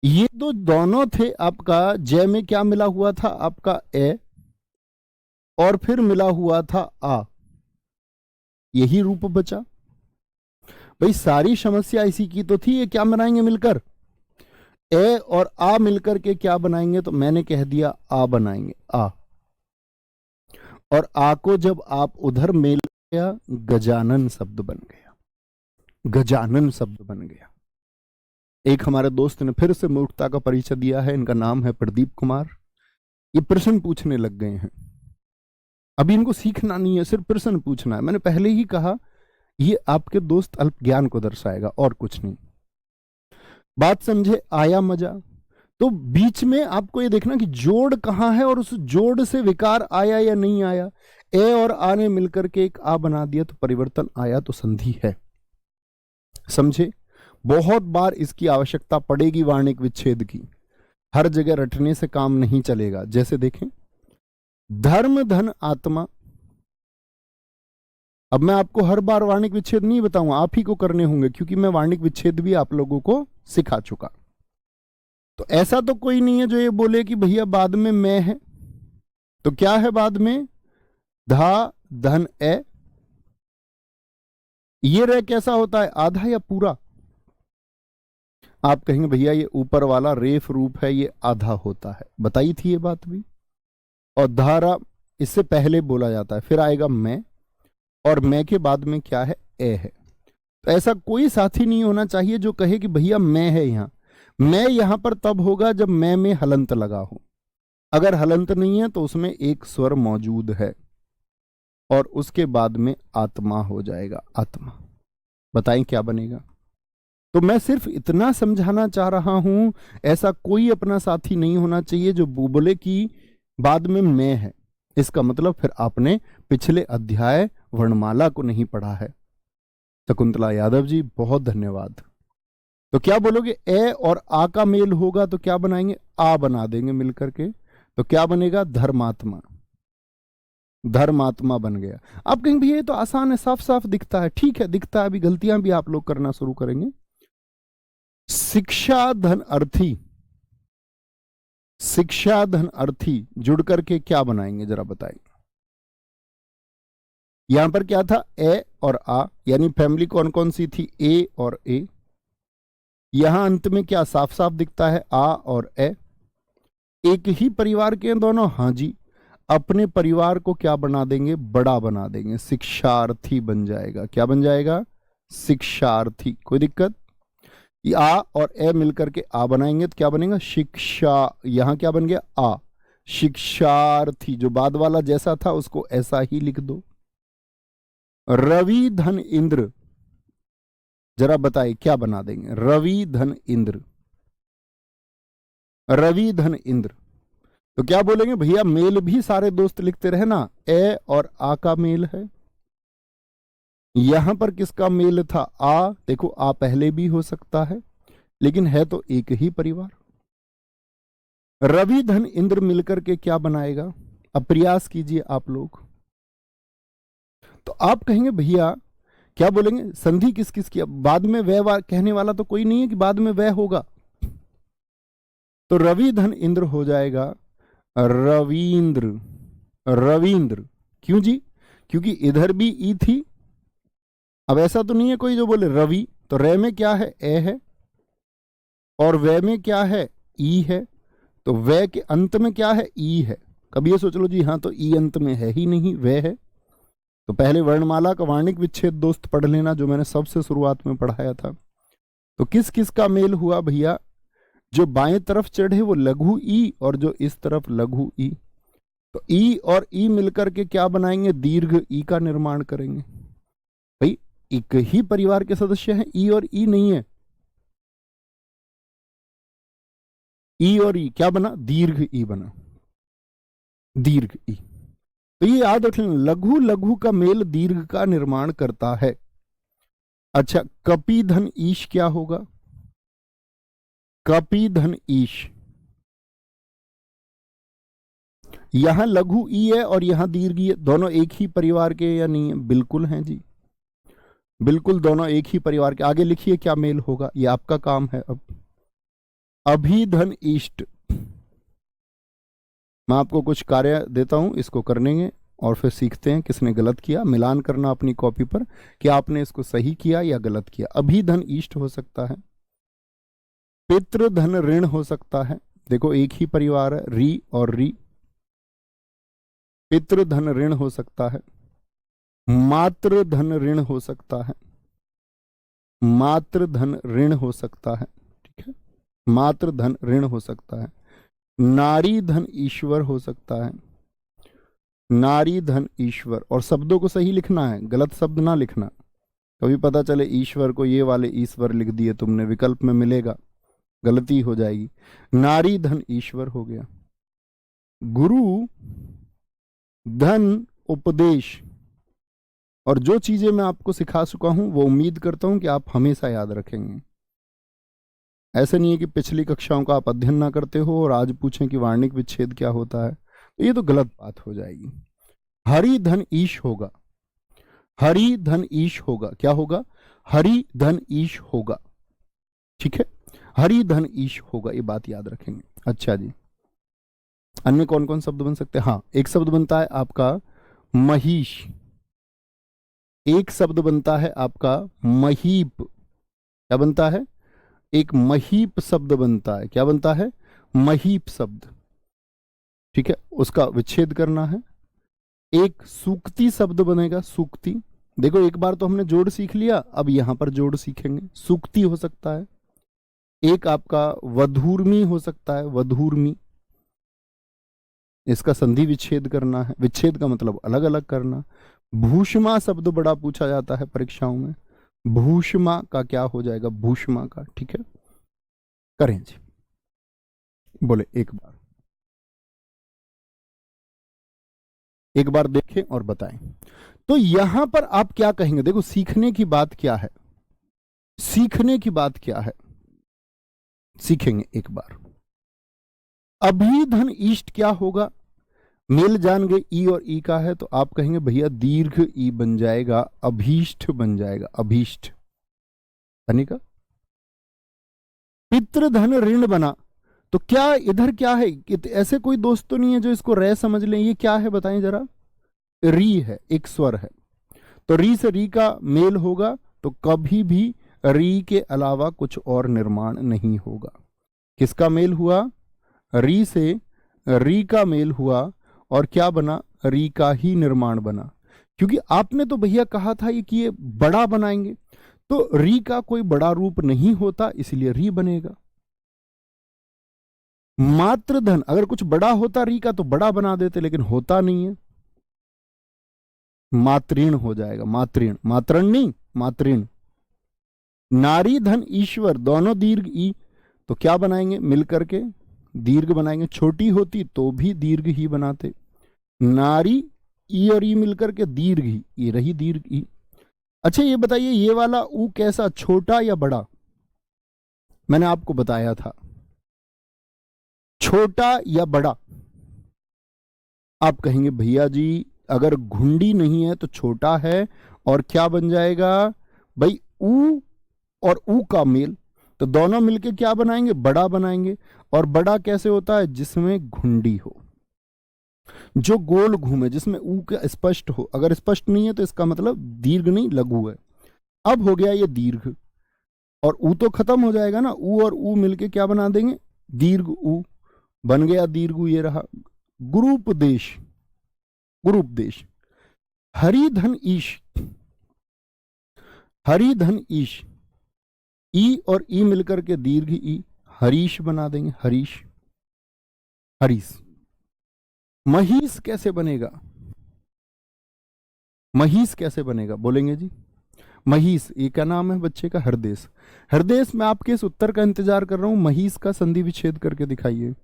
ये तो दोनों थे आपका, जय में क्या मिला हुआ था आपका ए, और फिर मिला हुआ था आ, यही रूप बचा। भाई सारी समस्या इसी की तो थी, ये क्या बनाएंगे मिलकर, ए और आ मिलकर के क्या बनाएंगे, तो मैंने कह दिया आ बनाएंगे, आ। और आ को जब आप उधर मेल गया, गजानन शब्द बन गया, गजानन शब्द बन गया। एक हमारे दोस्त ने फिर से मूर्खता का परिचय दिया है, इनका नाम है प्रदीप कुमार। ये प्रश्न पूछने लग गए हैं, अभी इनको सीखना नहीं है, सिर्फ प्रश्न पूछना है। मैंने पहले ही कहा ये आपके दोस्त अल्प ज्ञान को दर्शाएगा और कुछ नहीं। बात समझे, आया मजा। तो बीच में आपको ये देखना कि जोड़ कहां है और उस जोड़ से विकार आया या नहीं आया। ए और आ ने मिलकर के एक आ बना दिया तो परिवर्तन आया, तो संधि है। समझे, बहुत बार इसकी आवश्यकता पड़ेगी वार्णिक विच्छेद की, हर जगह रटने से काम नहीं चलेगा। जैसे देखें, धर्म धन आत्मा। अब मैं आपको हर बार वार्णिक विच्छेद नहीं बताऊंगा, आप ही को करने होंगे, क्योंकि मैं वार्णिक विच्छेद भी आप लोगों को सिखा चुका। तो ऐसा तो कोई नहीं है जो ये बोले कि भैया बाद में मैं है। तो क्या है बाद में, धा धन ए। ये रे कैसा होता है, आधा या पूरा। आप कहेंगे भैया ये ऊपर वाला रेफ रूप है, ये आधा होता है, बताई थी ये बात भी। और धारा इससे पहले बोला जाता है, फिर आएगा मैं, और मैं के बाद में क्या है, ए है। तो ऐसा कोई साथी नहीं होना चाहिए जो कहे कि भैया मैं है यहां। मैं यहां पर तब होगा जब मैं में हलंत लगा हो। अगर हलंत नहीं है तो उसमें एक स्वर मौजूद है, और उसके बाद में आत्मा हो जाएगा, आत्मा। बताएं क्या बनेगा। तो मैं सिर्फ इतना समझाना चाह रहा हूं, ऐसा कोई अपना साथी नहीं होना चाहिए जो बोले कि बाद में मैं है। इसका मतलब फिर आपने पिछले अध्याय वर्णमाला को नहीं पढ़ा है। शकुंतला यादव जी बहुत धन्यवाद। तो क्या बोलोगे, ए और आ का मेल होगा तो क्या बनाएंगे, आ बना देंगे मिलकर के, तो क्या बनेगा, धर्मात्मा। धर्मात्मा बन गया। आप कहेंगे भैया ये तो आसान है, साफ साफ दिखता है। ठीक है, दिखता है, अभी गलतियां भी आप लोग करना शुरू करेंगे। शिक्षा धन अर्थी, शिक्षा धन अर्थी जुड़ करके क्या बनाएंगे जरा बताएं। यहां पर क्या था, ए और आ, यानी फैमिली कौन कौन सी थी, ए और ए। यहां अंत में क्या साफ साफ दिखता है, आ और ए। एक ही परिवार के दोनों, हां जी। अपने परिवार को क्या बना देंगे, बड़ा बना देंगे, शिक्षार्थी बन जाएगा। क्या बन जाएगा, शिक्षार्थी। कोई दिक्कत। ये आ और ए मिलकर के आ बनाएंगे तो क्या बनेगा, शिक्षा। यहां क्या बन गया, आ, शिक्षार्थी। जो बाद वाला जैसा था उसको ऐसा ही लिख दो। रवि धन इंद्र, जरा बताइए क्या बना देंगे, रवि धन इंद्र। रवि धन इंद्र, तो क्या बोलेंगे भैया, मेल भी सारे दोस्त लिखते रहे ना, ए और आ का मेल है। यहां पर किसका मेल था, आ। देखो आ पहले भी हो सकता है, लेकिन है तो एक ही परिवार। रवि धन इंद्र मिलकर के क्या बनाएगा, अब प्रयास कीजिए आप लोग। तो आप कहेंगे भैया क्या बोलेंगे, संधि किस किस की, बाद में वह कहने वाला तो कोई नहीं है कि बाद में वह होगा। तो रवि धन इंद्र हो जाएगा रवींद्र, रवींद्र। क्यों जी, क्योंकि इधर भी ई थी। अब ऐसा तो नहीं है कोई जो बोले रवि, तो रे में क्या है, ए है, और वे में क्या है, ई है। तो वे के अंत में क्या है, ई है। कभी ये सोच लो जी हाँ तो ई अंत में है ही नहीं, वे है। तो पहले वर्णमाला का वार्णिक विच्छेद दोस्त पढ़ लेना, जो मैंने सबसे शुरुआत में पढ़ाया था। तो किस किस का मेल हुआ भैया, जो बाएं तरफ चढ़े वो लघु ई, और जो इस तरफ लघु ई। तो ई और ई मिलकर के क्या बनाएंगे, दीर्घ ई का निर्माण करेंगे। भाई एक ही परिवार के सदस्य हैं, ई और ई नहीं है। ई और ई क्या बना, दीर्घ ई बना, दीर्घ ई। तो ये याद रखना, लघु लघु का मेल दीर्घ का निर्माण करता है। अच्छा, कपि धन ईश क्या होगा, कपि धन ईश। यहां लघु ई है और यहां दीर्घ ई है, दोनों एक ही परिवार के या नहीं है, बिल्कुल हैं जी, बिल्कुल दोनों एक ही परिवार के। आगे लिखिए क्या मेल होगा, ये आपका काम है। अब अभिधन इष्ट, मैं आपको कुछ कार्य देता हूं, इसको करने और फिर सीखते हैं किसने गलत किया, मिलान करना अपनी कॉपी पर कि आपने इसको सही किया या गलत किया। अभिधन इष्ट हो सकता है, पितृधन ऋण हो सकता है, देखो एक ही परिवार है, री और री। पितृधन ऋण हो सकता है, मातृधन ऋण हो सकता है, मातृधन ऋण हो सकता है, ठीक है, मातृधन ऋण हो सकता है। नारी धन ईश्वर हो सकता है, नारी धन ईश्वर। और शब्दों को सही लिखना है, गलत शब्द ना लिखना, कभी पता चले ईश्वर को ये वाले ईश्वर लिख दिए तुमने, विकल्प में मिलेगा, गलती हो जाएगी। नारी धन ईश्वर हो गया। गुरु धन उपदेश। और जो चीजें मैं आपको सिखा चुका हूं वो उम्मीद करता हूं कि आप हमेशा याद रखेंगे। ऐसा नहीं है कि पिछली कक्षाओं का आप अध्ययन ना करते हो और आज पूछें कि वार्णिक विच्छेद क्या होता है, तो ये तो गलत बात हो जाएगी। हरि धन ईश होगा, हरि धन ईश होगा, क्या होगा, हरि धन ईश होगा, ठीक है, हरि धन ईश होगा, ये बात याद रखेंगे। अच्छा जी, अन्य कौन कौन शब्द बन सकते हैं? हाँ, एक शब्द बनता है आपका महिष, एक शब्द बनता है आपका महीप। क्या बनता है? एक महीप शब्द बनता है। क्या बनता है? महीप शब्द, ठीक है, उसका विच्छेद करना है। एक सूक्ति शब्द बनेगा, सूक्ति। देखो एक बार तो हमने जोड़ सीख लिया, अब यहां पर जोड़ सीखेंगे, सूक्ति हो सकता है। एक आपका वधूर्मी हो सकता है, वधूर्मी, इसका संधि विच्छेद करना है। विच्छेद का मतलब अलग अलग करना। भूषमा शब्द बड़ा पूछा जाता है परीक्षाओं में, भूषमा का क्या हो जाएगा, भूषमा का, ठीक है, करें जी, बोले एक बार देखें और बताएं। तो यहां पर आप क्या कहेंगे, देखो सीखने की बात क्या है, सीखने की बात क्या है, सीखेंगे एक बार। अभिधन इष्ट क्या होगा, मेल जान गए ई और ई का है, तो आप कहेंगे भैया दीर्घ ई बन जाएगा, अभीष्ट बन जाएगा, अभीष्ट का। पितृधन ऋण बना, तो क्या इधर क्या है, ऐसे कोई दोस्त तो नहीं है जो इसको रे समझ लें, ये क्या है बताएं जरा, री है, एक स्वर है, तो री से री का मेल होगा, तो कभी भी री के अलावा कुछ और निर्माण नहीं होगा। किसका मेल हुआ, री से री का मेल हुआ, और क्या बना, री का ही निर्माण बना। क्योंकि आपने तो भैया कहा था कि ये बड़ा बनाएंगे, तो री का कोई बड़ा रूप नहीं होता, इसलिए री बनेगा। मातृधन, अगर कुछ बड़ा होता री का तो बड़ा बना देते, लेकिन होता नहीं है, मातृण हो जाएगा, मातृण, मातृण नहीं, मातृण। नारी धन ईश्वर, दोनों दीर्घ ई, तो क्या बनाएंगे, मिलकर के दीर्घ बनाएंगे। छोटी होती तो भी दीर्घ ही बनाते, नारी ई और ई मिलकर के दीर्घ ही, ये रही दीर्घ ई। अच्छा ये बताइए, ये वाला ऊ कैसा, छोटा या बड़ा? मैंने आपको बताया था, छोटा या बड़ा। आप कहेंगे भैया जी अगर घुंडी नहीं है तो छोटा है, और क्या बन जाएगा भाई, ऊ और ऊ का मेल, तो दोनों मिलके क्या बनाएंगे, बड़ा बनाएंगे। और बड़ा कैसे होता है, जिसमें घुंडी हो, जो गोल घूमे, जिसमें ऊ का स्पष्ट हो। अगर स्पष्ट नहीं है तो इसका मतलब दीर्घ नहीं, लघु है। अब हो गया ये दीर्घ, और ऊ तो खत्म हो जाएगा ना, ऊ और ऊ मिलके क्या बना देंगे, दीर्घ ऊ बन गया, दीर्घ ऊ, ये रहा। गुरुपदेश, गुरुपदेश। हरिधन ईश, हरिधन ईश, ई और ई मिलकर के दीर्घ ई, हरीश बना देंगे, हरीश, हरीश। महिष कैसे बनेगा, महिष कैसे बनेगा, बोलेंगे जी, महिष, ये क्या नाम है बच्चे का, हरदेश। हरदेश, मैं आपके इस उत्तर का इंतजार कर रहा हूं, महिष का संधि विच्छेद करके दिखाइए।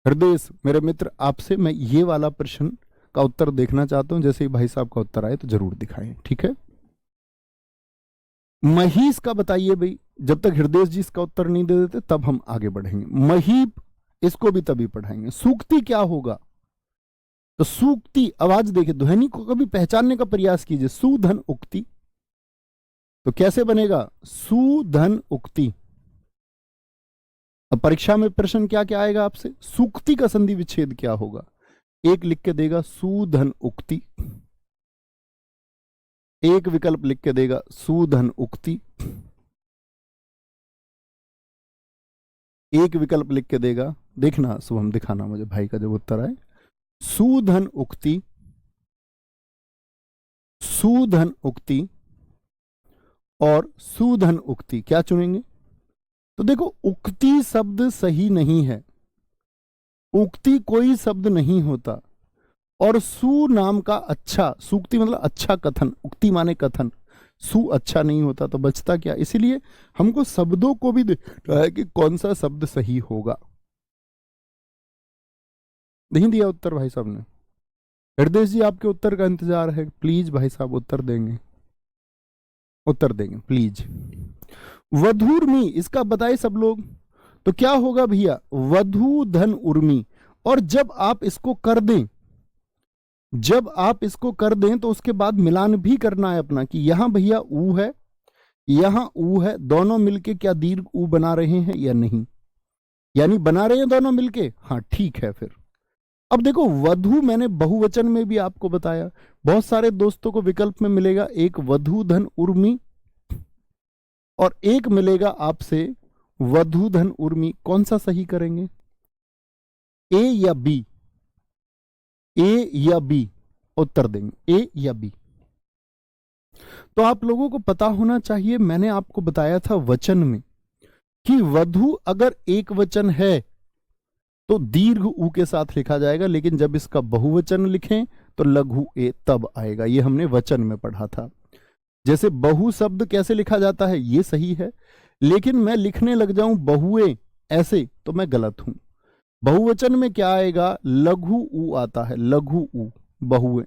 हरदेश मेरे मित्र, आपसे मैं ये वाला प्रश्न का उत्तर देखना चाहता हूं, जैसे ही भाई साहब का उत्तर आए तो जरूर दिखाएं, ठीक है। महिष का बताइए भाई, जब तक हृदय जी इसका उत्तर नहीं दे देते तब हम आगे बढ़ेंगे। महीप, इसको भी तभी पढ़ाएंगे। सूक्ति क्या होगा, तो सूक्ति, आवाज देखिए, ध्वनि को कभी पहचानने का प्रयास कीजिए। सुधन उक्ति, तो कैसे बनेगा, सुधन उक्ति। अब परीक्षा में प्रश्न क्या क्या आएगा आपसे, सूक्ति का संधि विच्छेद क्या होगा, एक लिख के देगा सुधन उक्ति, एक विकल्प लिख के देगा सुधन उक्ति, एक विकल्प लिख के देगा, देखना शुभम, दिखाना मुझे भाई का जब उत्तर आए, सुधन उक्ति, सुधन उक्ति और सुधन उक्ति। क्या चुनेंगे? तो देखो, उक्ति शब्द सही नहीं है, उक्ति कोई शब्द नहीं होता, और सु नाम का अच्छा, सूक्ति मतलब अच्छा कथन, उक्ति माने कथन, सु अच्छा नहीं होता, तो बचता क्या? इसीलिए हमको शब्दों को भी देखना है कि कौन सा शब्द सही होगा। नहीं दिया उत्तर भाई साहब ने? हृदय जी आपके उत्तर का इंतजार है, प्लीज भाई साहब उत्तर देंगे, उत्तर देंगे प्लीज। वधूर्मी, इसका बताए सब लोग, तो क्या होगा भैया? वधू धन उर्मी। और जब आप इसको कर दें, जब आप इसको कर दें तो उसके बाद मिलान भी करना है अपना, कि यहां भैया ऊ है, यहां ऊ है, दोनों मिलके क्या दीर्घ ऊ बना रहे हैं या नहीं, यानी बना रहे हैं दोनों मिलके, हाँ ठीक है। फिर अब देखो, वधु मैंने बहुवचन में भी आपको बताया, बहुत सारे दोस्तों को विकल्प में मिलेगा एक वधु धन उर्मी और एक मिलेगा आपसे वधु धन उर्मी। कौन सा सही करेंगे? ए या बी? ए या बी उत्तर देंगे, ए या बी। तो आप लोगों को पता होना चाहिए, मैंने आपको बताया था वचन में कि वधु अगर एक वचन है तो दीर्घ ऊ के साथ लिखा जाएगा, लेकिन जब इसका बहुवचन लिखें तो लघु ए तब आएगा। ये हमने वचन में पढ़ा था। जैसे बहु शब्द कैसे लिखा जाता है ये सही है, लेकिन मैं लिखने लग जाऊं बहुए ऐसे तो मैं गलत हूं। बहुवचन में क्या आएगा? लघु ऊ आता है, लघु ऊ, बहुए।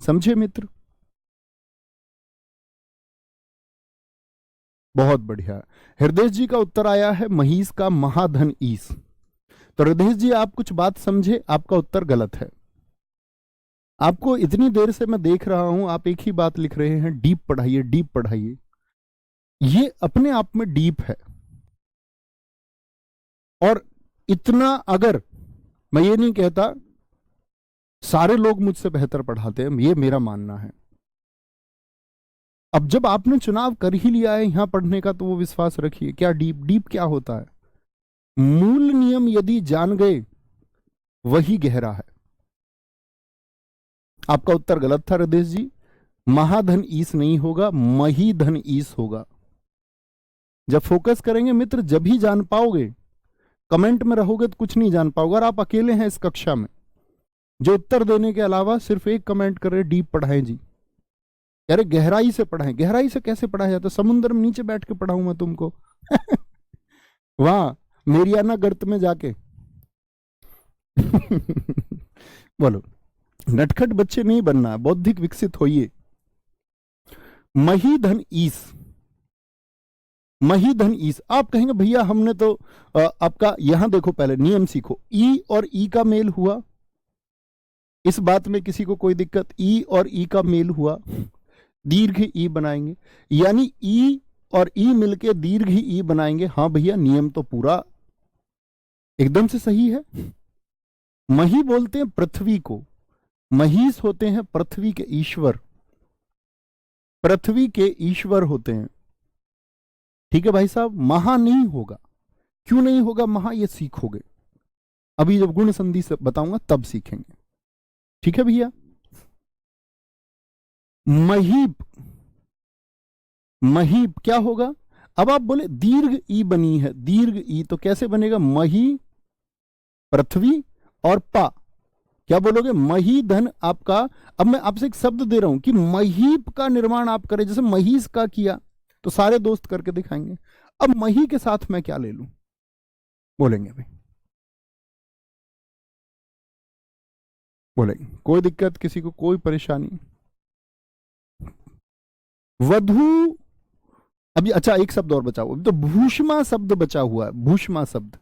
समझे मित्र? बहुत बढ़िया। हृदय जी का उत्तर आया है महिष का महाधन ईस। तो हृदय जी आप कुछ बात समझे, आपका उत्तर गलत है। आपको इतनी देर से मैं देख रहा हूं, आप एक ही बात लिख रहे हैं, डीप पढ़ाइए, डीप पढ़ाइए। ये अपने आप में डीप है, और इतना, अगर मैं ये नहीं कहता सारे लोग मुझसे बेहतर पढ़ाते हैं, ये मेरा मानना है। अब जब आपने चुनाव कर ही लिया है यहां पढ़ने का, तो वो विश्वास रखिए। क्या डीप? डीप क्या होता है? मूल नियम यदि जान गए वही गहरा है। आपका उत्तर गलत था हृदय जी, महाधन ईस नहीं होगा, मही धन ईस होगा। जब फोकस करेंगे मित्र, जब ही जान पाओगे। कमेंट में रहोगे तो कुछ नहीं जान पाओगे। और आप अकेले हैं इस कक्षा में जो उत्तर देने के अलावा सिर्फ एक कमेंट कर रहे, डीप पढ़ाएं जी। यार गहराई से पढ़ाएं। गहराई से कैसे पढ़ाया जाता? समुद्र में नीचे बैठ के पढ़ाऊं मैं तुमको? वहां मेरियाना गर्त में जाके। बोलो, नटखट बच्चे नहीं बनना, बौद्धिक विकसित होइए। मही धन ईस, मही धन ईस। आप कहेंगे भैया हमने तो आपका यहां देखो, पहले नियम सीखो। ई और ई का मेल हुआ, इस बात में किसी को कोई दिक्कत? ई और ई का मेल हुआ, दीर्घ ई बनाएंगे, यानी ई और ई मिलके दीर्घ ई बनाएंगे। हाँ भैया, नियम तो पूरा एकदम से सही है। मही बोलते हैं पृथ्वी को, महीस होते हैं पृथ्वी के ईश्वर, पृथ्वी के ईश्वर होते हैं। ठीक है भाई साहब, महा नहीं होगा। क्यों नहीं होगा महा? ये सीखोगे अभी, जब गुण संधि से बताऊंगा तब सीखेंगे। ठीक है भैया। महीप, महीप क्या होगा? अब आप बोले दीर्घ ई बनी है, दीर्घ ई तो कैसे बनेगा? मही पृथ्वी और पा, क्या बोलोगे? मही धन आपका। अब मैं आपसे एक शब्द दे रहा हूं कि महीप का निर्माण आप करें, जैसे महीस का किया, तो सारे दोस्त करके दिखाएंगे। अब मही के साथ मैं क्या ले लूं? बोलेंगे भाई, बोलेंगे। कोई दिक्कत किसी को? कोई परेशानी? वधु। अभी अच्छा एक शब्द और बचा हुआ, अभी तो भूष्मा शब्द बचा हुआ है, भूष्मा शब्द।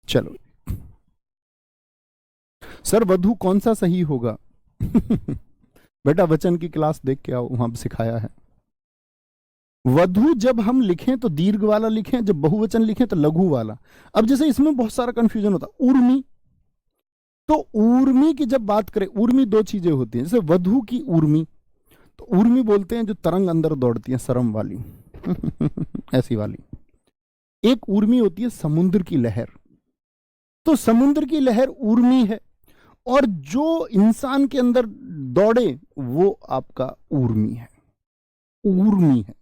चलो सर, वधु कौन सा सही होगा? बेटा वचन की क्लास देख के आओ, वहां सिखाया है। वधु जब हम लिखें तो दीर्घ वाला लिखें, जब बहुवचन लिखें तो लघु वाला। अब जैसे इसमें बहुत सारा कंफ्यूजन होता, उर्मी, तो ऊर्मी की जब बात करें, ऊर्मी दो चीजें होती हैं, जैसे वधु की ऊर्मी, तो ऊर्मी बोलते हैं जो तरंग अंदर दौड़ती है, सरम वाली ऐसी वाली। एक ऊर्मी होती है समुद्र की लहर, तो समुद्र की लहर ऊर्मी है, और जो इंसान के अंदर दौड़े वो आपका ऊर्मी है, ऊर्मी है।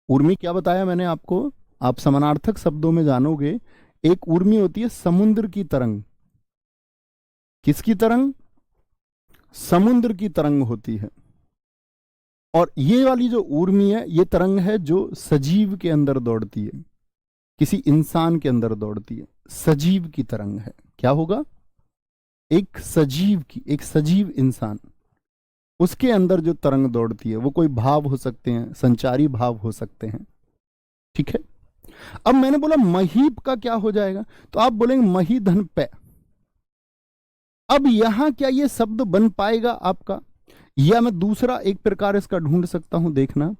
ऊर्मी क्या बताया मैंने आपको, आप समानार्थक शब्दों में जानोगे। एक ऊर्मी होती है समुद्र की तरंग। किसकी तरंग? समुद्र की तरंग होती है। और ये वाली जो ऊर्मी है, ये तरंग है जो सजीव के अंदर दौड़ती है, किसी इंसान के अंदर दौड़ती है, सजीव की तरंग है। क्या होगा? एक सजीव की, एक सजीव इंसान, उसके अंदर जो तरंग दौड़ती है, वो कोई भाव हो सकते हैं, संचारी भाव हो सकते हैं। ठीक है। अब मैंने बोला महीप का क्या हो जाएगा, तो आप बोलेंगे मही धन पे। अब यहां क्या ये शब्द बन पाएगा आपका, या मैं दूसरा एक प्रकार इसका ढूंढ सकता हूं, देखना।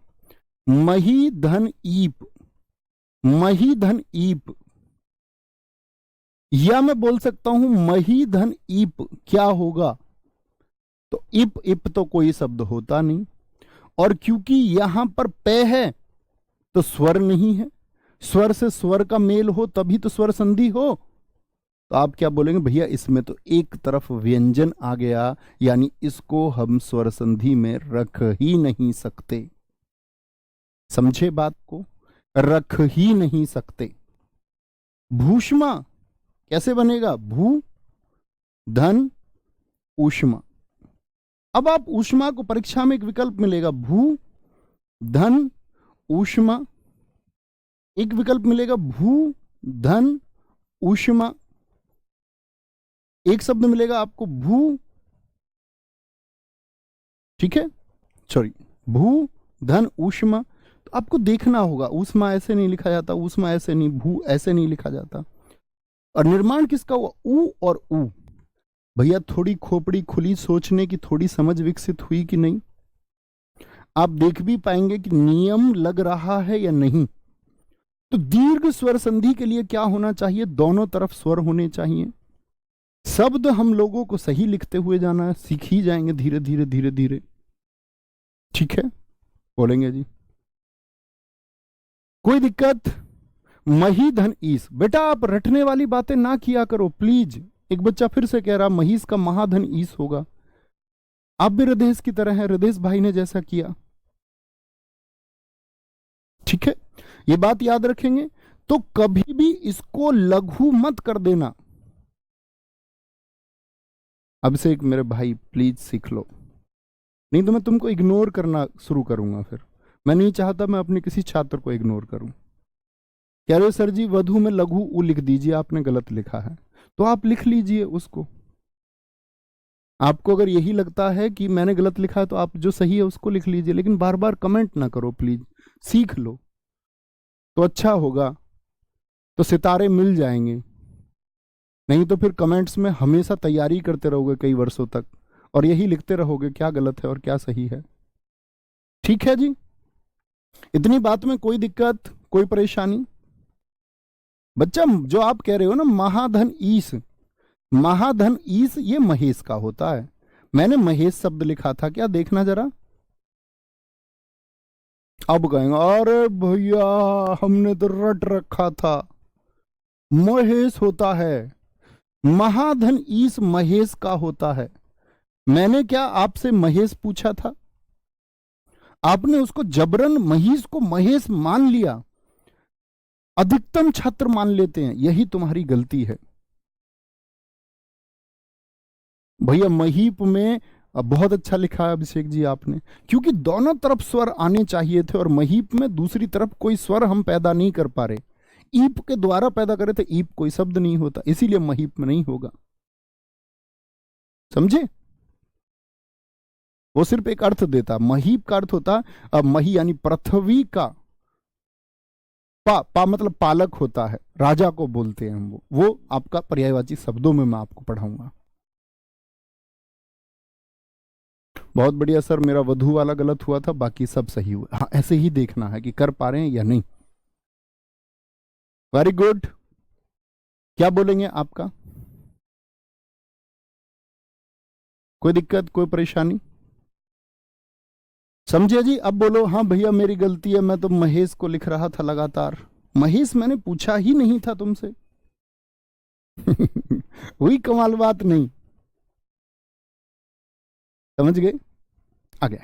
मही धन ईप, मही धन ईप, या मैं बोल सकता हूं मही धन ईप। क्या होगा? तो इप इप तो कोई शब्द होता नहीं, और क्योंकि यहां पर पे है तो स्वर नहीं है, स्वर से स्वर का मेल हो तभी तो स्वर संधि हो। तो आप क्या बोलेंगे, भैया इसमें तो एक तरफ व्यंजन आ गया, यानी इसको हम स्वर संधि में रख ही नहीं सकते। समझे बात को? रख ही नहीं सकते। भूष्मा कैसे बनेगा? भू धन ऊष्मा। अब आप ऊष्मा को, परीक्षा में एक विकल्प मिलेगा, भू धन ऊष्मा, एक विकल्प मिलेगा भू धन ऊष्मा, एक शब्द मिलेगा आपको भू, ठीक है, सॉरी, भू धन ऊष्मा। तो आपको देखना होगा, ऊष्मा ऐसे नहीं लिखा जाता, ऊष्मा ऐसे नहीं, भू ऐसे नहीं लिखा जाता। और निर्माण किसका हुआ? ऊ और ऊ। भैया थोड़ी खोपड़ी खुली, सोचने की थोड़ी समझ विकसित हुई कि नहीं? आप देख भी पाएंगे कि नियम लग रहा है या नहीं। तो दीर्घ स्वर संधि के लिए क्या होना चाहिए? दोनों तरफ स्वर होने चाहिए। शब्द हम लोगों को सही लिखते हुए जाना है, सीख ही जाएंगे धीरे धीरे धीरे धीरे। ठीक है, बोलेंगे जी कोई दिक्कत? मही धन ईस। बेटा आप रटने वाली बातें ना किया करो प्लीज। एक बच्चा फिर से कह रहा महीस का महाधन ईस होगा। आप भी हृदय की तरह हैं, हृदय भाई ने जैसा किया। ठीक है, ये बात याद रखेंगे। तो कभी भी इसको लघु मत कर देना। अब से एक मेरे भाई प्लीज सीख लो, नहीं तो मैं तुमको इग्नोर करना शुरू करूंगा। फिर मैं नहीं चाहता मैं अपने किसी छात्र को इग्नोर करूं। कह रहे हो सर जी वधु में लघु उ लिख दीजिए, आपने गलत लिखा है, तो आप लिख लीजिए उसको। आपको अगर यही लगता है कि मैंने गलत लिखा है तो आप जो सही है उसको लिख लीजिए, लेकिन बार बार कमेंट ना करो प्लीज। सीख लो तो अच्छा होगा, तो सितारे मिल जाएंगे। नहीं तो फिर कमेंट्स में हमेशा तैयारी करते रहोगे कई वर्षों तक, और यही लिखते रहोगे क्या गलत है और क्या सही है। ठीक है जी, इतनी बात में कोई दिक्कत, कोई परेशानी? बच्चा जो आप कह रहे हो ना महाधन ईस, महाधन ईस ये महेश का होता है। मैंने महेश शब्द लिखा था क्या, देखना जरा। अब कहेंगे अरे भैया हमने तो रट रखा था, महेश होता है। महाधन ईस महेश का होता है। मैंने क्या आपसे महेश पूछा था? आपने उसको जबरन महीस को महेश मान लिया। अधिकतम छात्र मान लेते हैं, यही तुम्हारी गलती है। भैया महीप में बहुत अच्छा लिखा है अभिषेक जी आपने, क्योंकि दोनों तरफ स्वर आने चाहिए थे, और महीप में दूसरी तरफ कोई स्वर हम पैदा नहीं कर पा रहे। ईप के द्वारा पैदा करे थे, ईप कोई शब्द नहीं होता, इसीलिए महीप में नहीं होगा। समझे? वो सिर्फ एक अर्थ देता। महीप का अर्थ होता मही यानी पृथ्वी का, पा मतलब पालक होता है, राजा को बोलते हैं हम। वो आपका पर्यायवाची शब्दों में मैं आपको पढ़ाऊंगा। बहुत बढ़िया सर, मेरा वधु वाला गलत हुआ था, बाकी सब सही हुआ। हाँ ऐसे ही देखना है कि कर पा रहे हैं या नहीं। Very good. क्या बोलेंगे आपका? कोई दिक्कत, कोई परेशानी? समझे जी? अब बोलो हाँ भैया मेरी गलती है, मैं तो महेश को लिख रहा था लगातार। महेश मैंने पूछा ही नहीं था तुमसे। वही कमाल बात नहीं, समझ गए? आगे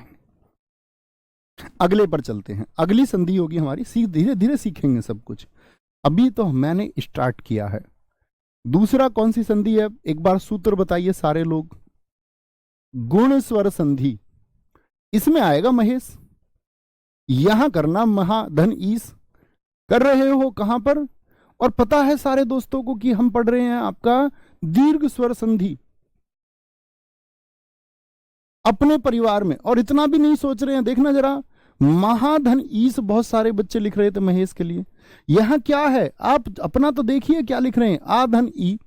अगले पर चलते हैं। अगली संधि होगी हमारी, धीरे धीरे सीखेंगे सब कुछ, अभी तो मैंने स्टार्ट किया है। दूसरा कौन सी संधि है, एक बार सूत्र बताइए सारे लोग। गुण स्वर संधि, इसमें आएगा महेश, यहां करना महाधन ईस। कर रहे हो कहां पर? और पता है सारे दोस्तों को कि हम पढ़ रहे हैं आपका दीर्घ स्वर संधि अपने परिवार में, और इतना भी नहीं सोच रहे हैं। देखना जरा, महाधन ईस बहुत सारे बच्चे लिख रहे थे महेश के लिए। यहां क्या है, आप अपना तो देखिए क्या लिख रहे हैं, आधन ई।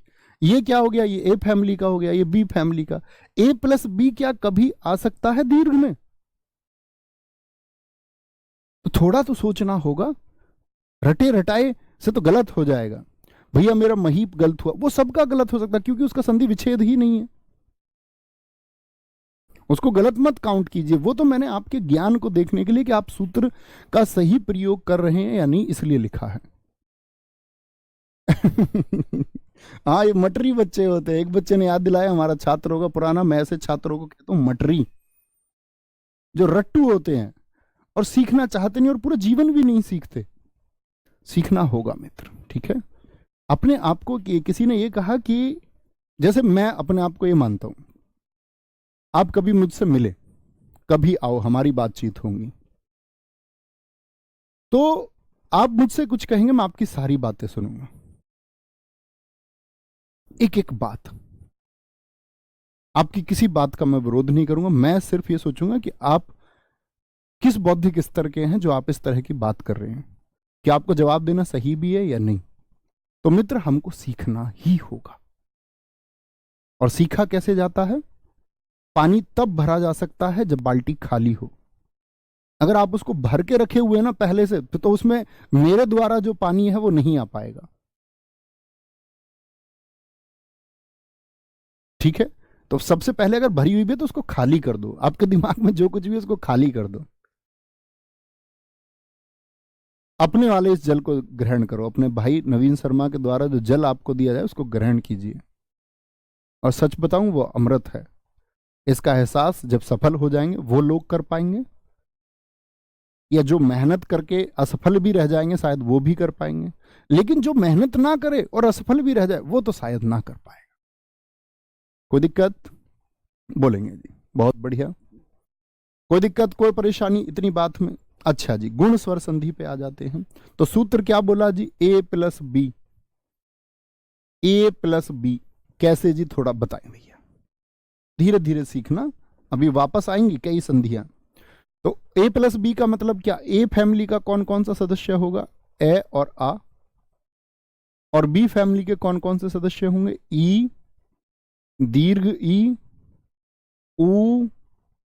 ये क्या हो गया, ये ए फैमिली का हो गया, ये बी फैमिली का। ए प्लस बी क्या कभी आ सकता है दीर्घ में? तो थोड़ा तो सोचना होगा, रटे रटाए से तो गलत हो जाएगा। भैया मेरा महीप गलत हुआ, वो सबका गलत हो सकता है क्योंकि उसका संधि विच्छेद ही नहीं है। उसको गलत मत काउंट कीजिए, वो तो मैंने आपके ज्ञान को देखने के लिए कि आप सूत्र का सही प्रयोग कर रहे हैं या नहीं इसलिए लिखा है। हाँ, ये मटरी बच्चे होते हैं। एक बच्चे ने याद दिलाया, हमारा छात्र होगा पुराना, मैं ऐसे छात्रों को कहता हूं मटरी, जो रट्टू होते हैं और सीखना चाहते नहीं और पूरा जीवन भी नहीं सीखते। सीखना होगा मित्र, ठीक है? अपने आप को, किसी ने ये कहा कि जैसे मैं अपने आप को ये मानता हूं, आप कभी मुझसे मिले, कभी आओ, हमारी बातचीत होंगी, तो आप मुझसे कुछ कहेंगे, मैं आपकी सारी बातें सुनूंगा, एक एक बात। आपकी किसी बात का मैं विरोध नहीं करूंगा, मैं सिर्फ ये सोचूंगा कि आप किस बौद्धिक स्तर के हैं जो आप इस तरह की बात कर रहे हैं, कि आपको जवाब देना सही भी है या नहीं। तो मित्र हमको सीखना ही होगा। और सीखा कैसे जाता है? पानी तब भरा जा सकता है जब बाल्टी खाली हो। अगर आप उसको भर के रखे हुए ना पहले से, तो उसमें मेरे द्वारा जो पानी है वो नहीं आ पाएगा, ठीक है? तो सबसे पहले अगर भरी हुई भी है तो उसको खाली कर दो, आपके दिमाग में जो कुछ भी है उसको खाली कर दो। अपने वाले इस जल को ग्रहण करो, अपने भाई नवीन शर्मा के द्वारा जो जल आपको दिया जाए उसको ग्रहण कीजिए। और सच बताऊं, वो अमृत है। इसका एहसास जब सफल हो जाएंगे वो लोग कर पाएंगे, या जो मेहनत करके असफल भी रह जाएंगे शायद वो भी कर पाएंगे। लेकिन जो मेहनत ना करे और असफल भी रह जाए वो तो शायद ना कर पाएगा। कोई दिक्कत? बोलेंगे जी, बहुत बढ़िया। कोई दिक्कत, कोई परेशानी इतनी बात में? अच्छा जी, गुण स्वर संधि पे आ जाते हैं। तो सूत्र क्या बोला जी, ए प्लस बी। ए प्लस बी कैसे जी, थोड़ा बताएं भैया, धीरे धीरे सीखना, अभी वापस आएंगी कई संधियां। तो ए प्लस बी का मतलब क्या? ए फैमिली का कौन कौन सा सदस्य होगा? ए और आ। और बी फैमिली के कौन कौन से सदस्य होंगे? ई, दीर्घ ई, उ,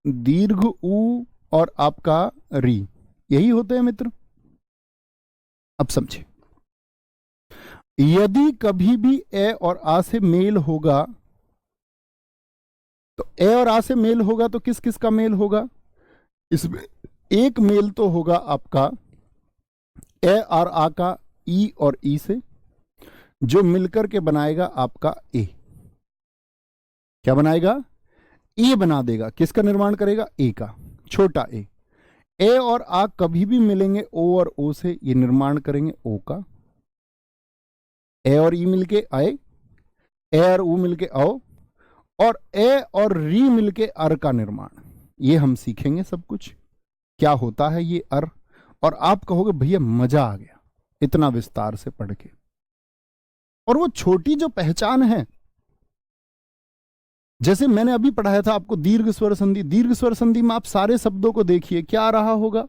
दीर्घ उ, और आपका री। यही होते हैं मित्र। अब समझे, यदि कभी भी ए और आ से मेल होगा, तो ए और आ से मेल होगा तो किस किस का मेल होगा? इसमें एक मेल तो होगा आपका ए और आ का ई और ई से, जो मिलकर के बनाएगा आपका ए। क्या बनाएगा? ए बना देगा। किसका निर्माण करेगा? ए का, छोटा ए। ए और आ कभी भी मिलेंगे ओ और ओ से, ये निर्माण करेंगे ओ का। ए और ई मिलके आए, ए और ऊ मिलके आओ, और ए और री मिलके अर का निर्माण। ये हम सीखेंगे सब कुछ, क्या होता है ये अर। और आप कहोगे भैया मजा आ गया इतना विस्तार से पढ़ के। और वो छोटी जो पहचान है, जैसे मैंने अभी पढ़ाया था आपको दीर्घ स्वर संधि। दीर्घ स्वर संधि में आप सारे शब्दों को देखिए, क्या आ रहा होगा?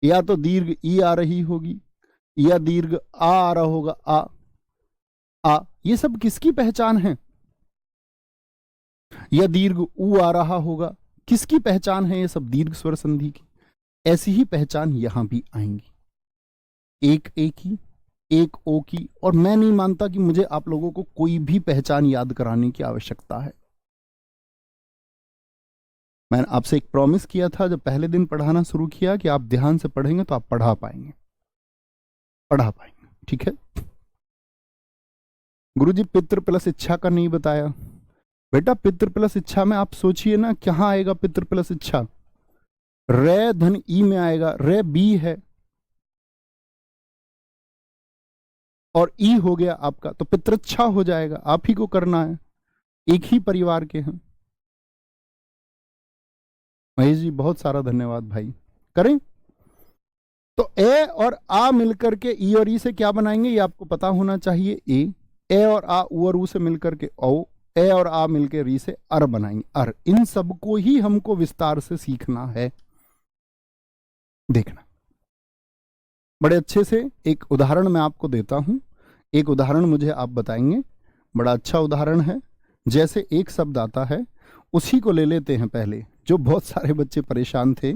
या तो दीर्घ ई आ रही होगी, या दीर्घ आ रहा होगा, आ। ये सब किसकी पहचान है? या दीर्घ ऊ आ रहा होगा, किसकी पहचान है? ये सब दीर्घ स्वर संधि की। ऐसी ही पहचान यहां भी आएंगी, एक ए की, एक ओ की। और मैं नहीं मानता कि मुझे आप लोगों को कोई भी पहचान याद कराने की आवश्यकता है। मैंने आपसे एक प्रॉमिस किया था जब पहले दिन पढ़ाना शुरू किया कि आप ध्यान से पढ़ेंगे तो आप पढ़ा पाएंगे, ठीक है। गुरुजी पितृ प्लस इच्छा का नहीं बताया। बेटा पितृ प्लस इच्छा में आप सोचिए ना, कहां आएगा पितृ प्लस इच्छा? रे धन ई में आएगा, रे बी है और ई हो गया आपका, तो पितृच्छा हो जाएगा, आप ही को करना है, एक ही परिवार के हैं। महेश जी बहुत सारा धन्यवाद भाई। करें तो ए और आ मिलकर के ई और ई से क्या बनाएंगे ये आपको पता होना चाहिए। ए और आ उ और ऊ से मिलकर के औ, ए और आ मिलकर री से अर बनाएंगे, अर। इन सबको ही हमको विस्तार से सीखना है। देखना बड़े अच्छे से एक उदाहरण मैं आपको देता हूं, एक उदाहरण मुझे आप बताएंगे, बड़ा अच्छा उदाहरण है। जैसे एक शब्द आता है उसी को ले लेते हैं पहले, जो बहुत सारे बच्चे परेशान थे।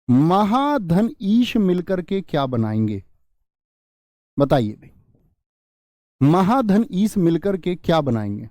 महाधन ईश मिलकर के क्या बनाएंगे? बताइए भाई, महाधन ईश मिलकर के क्या बनाएंगे?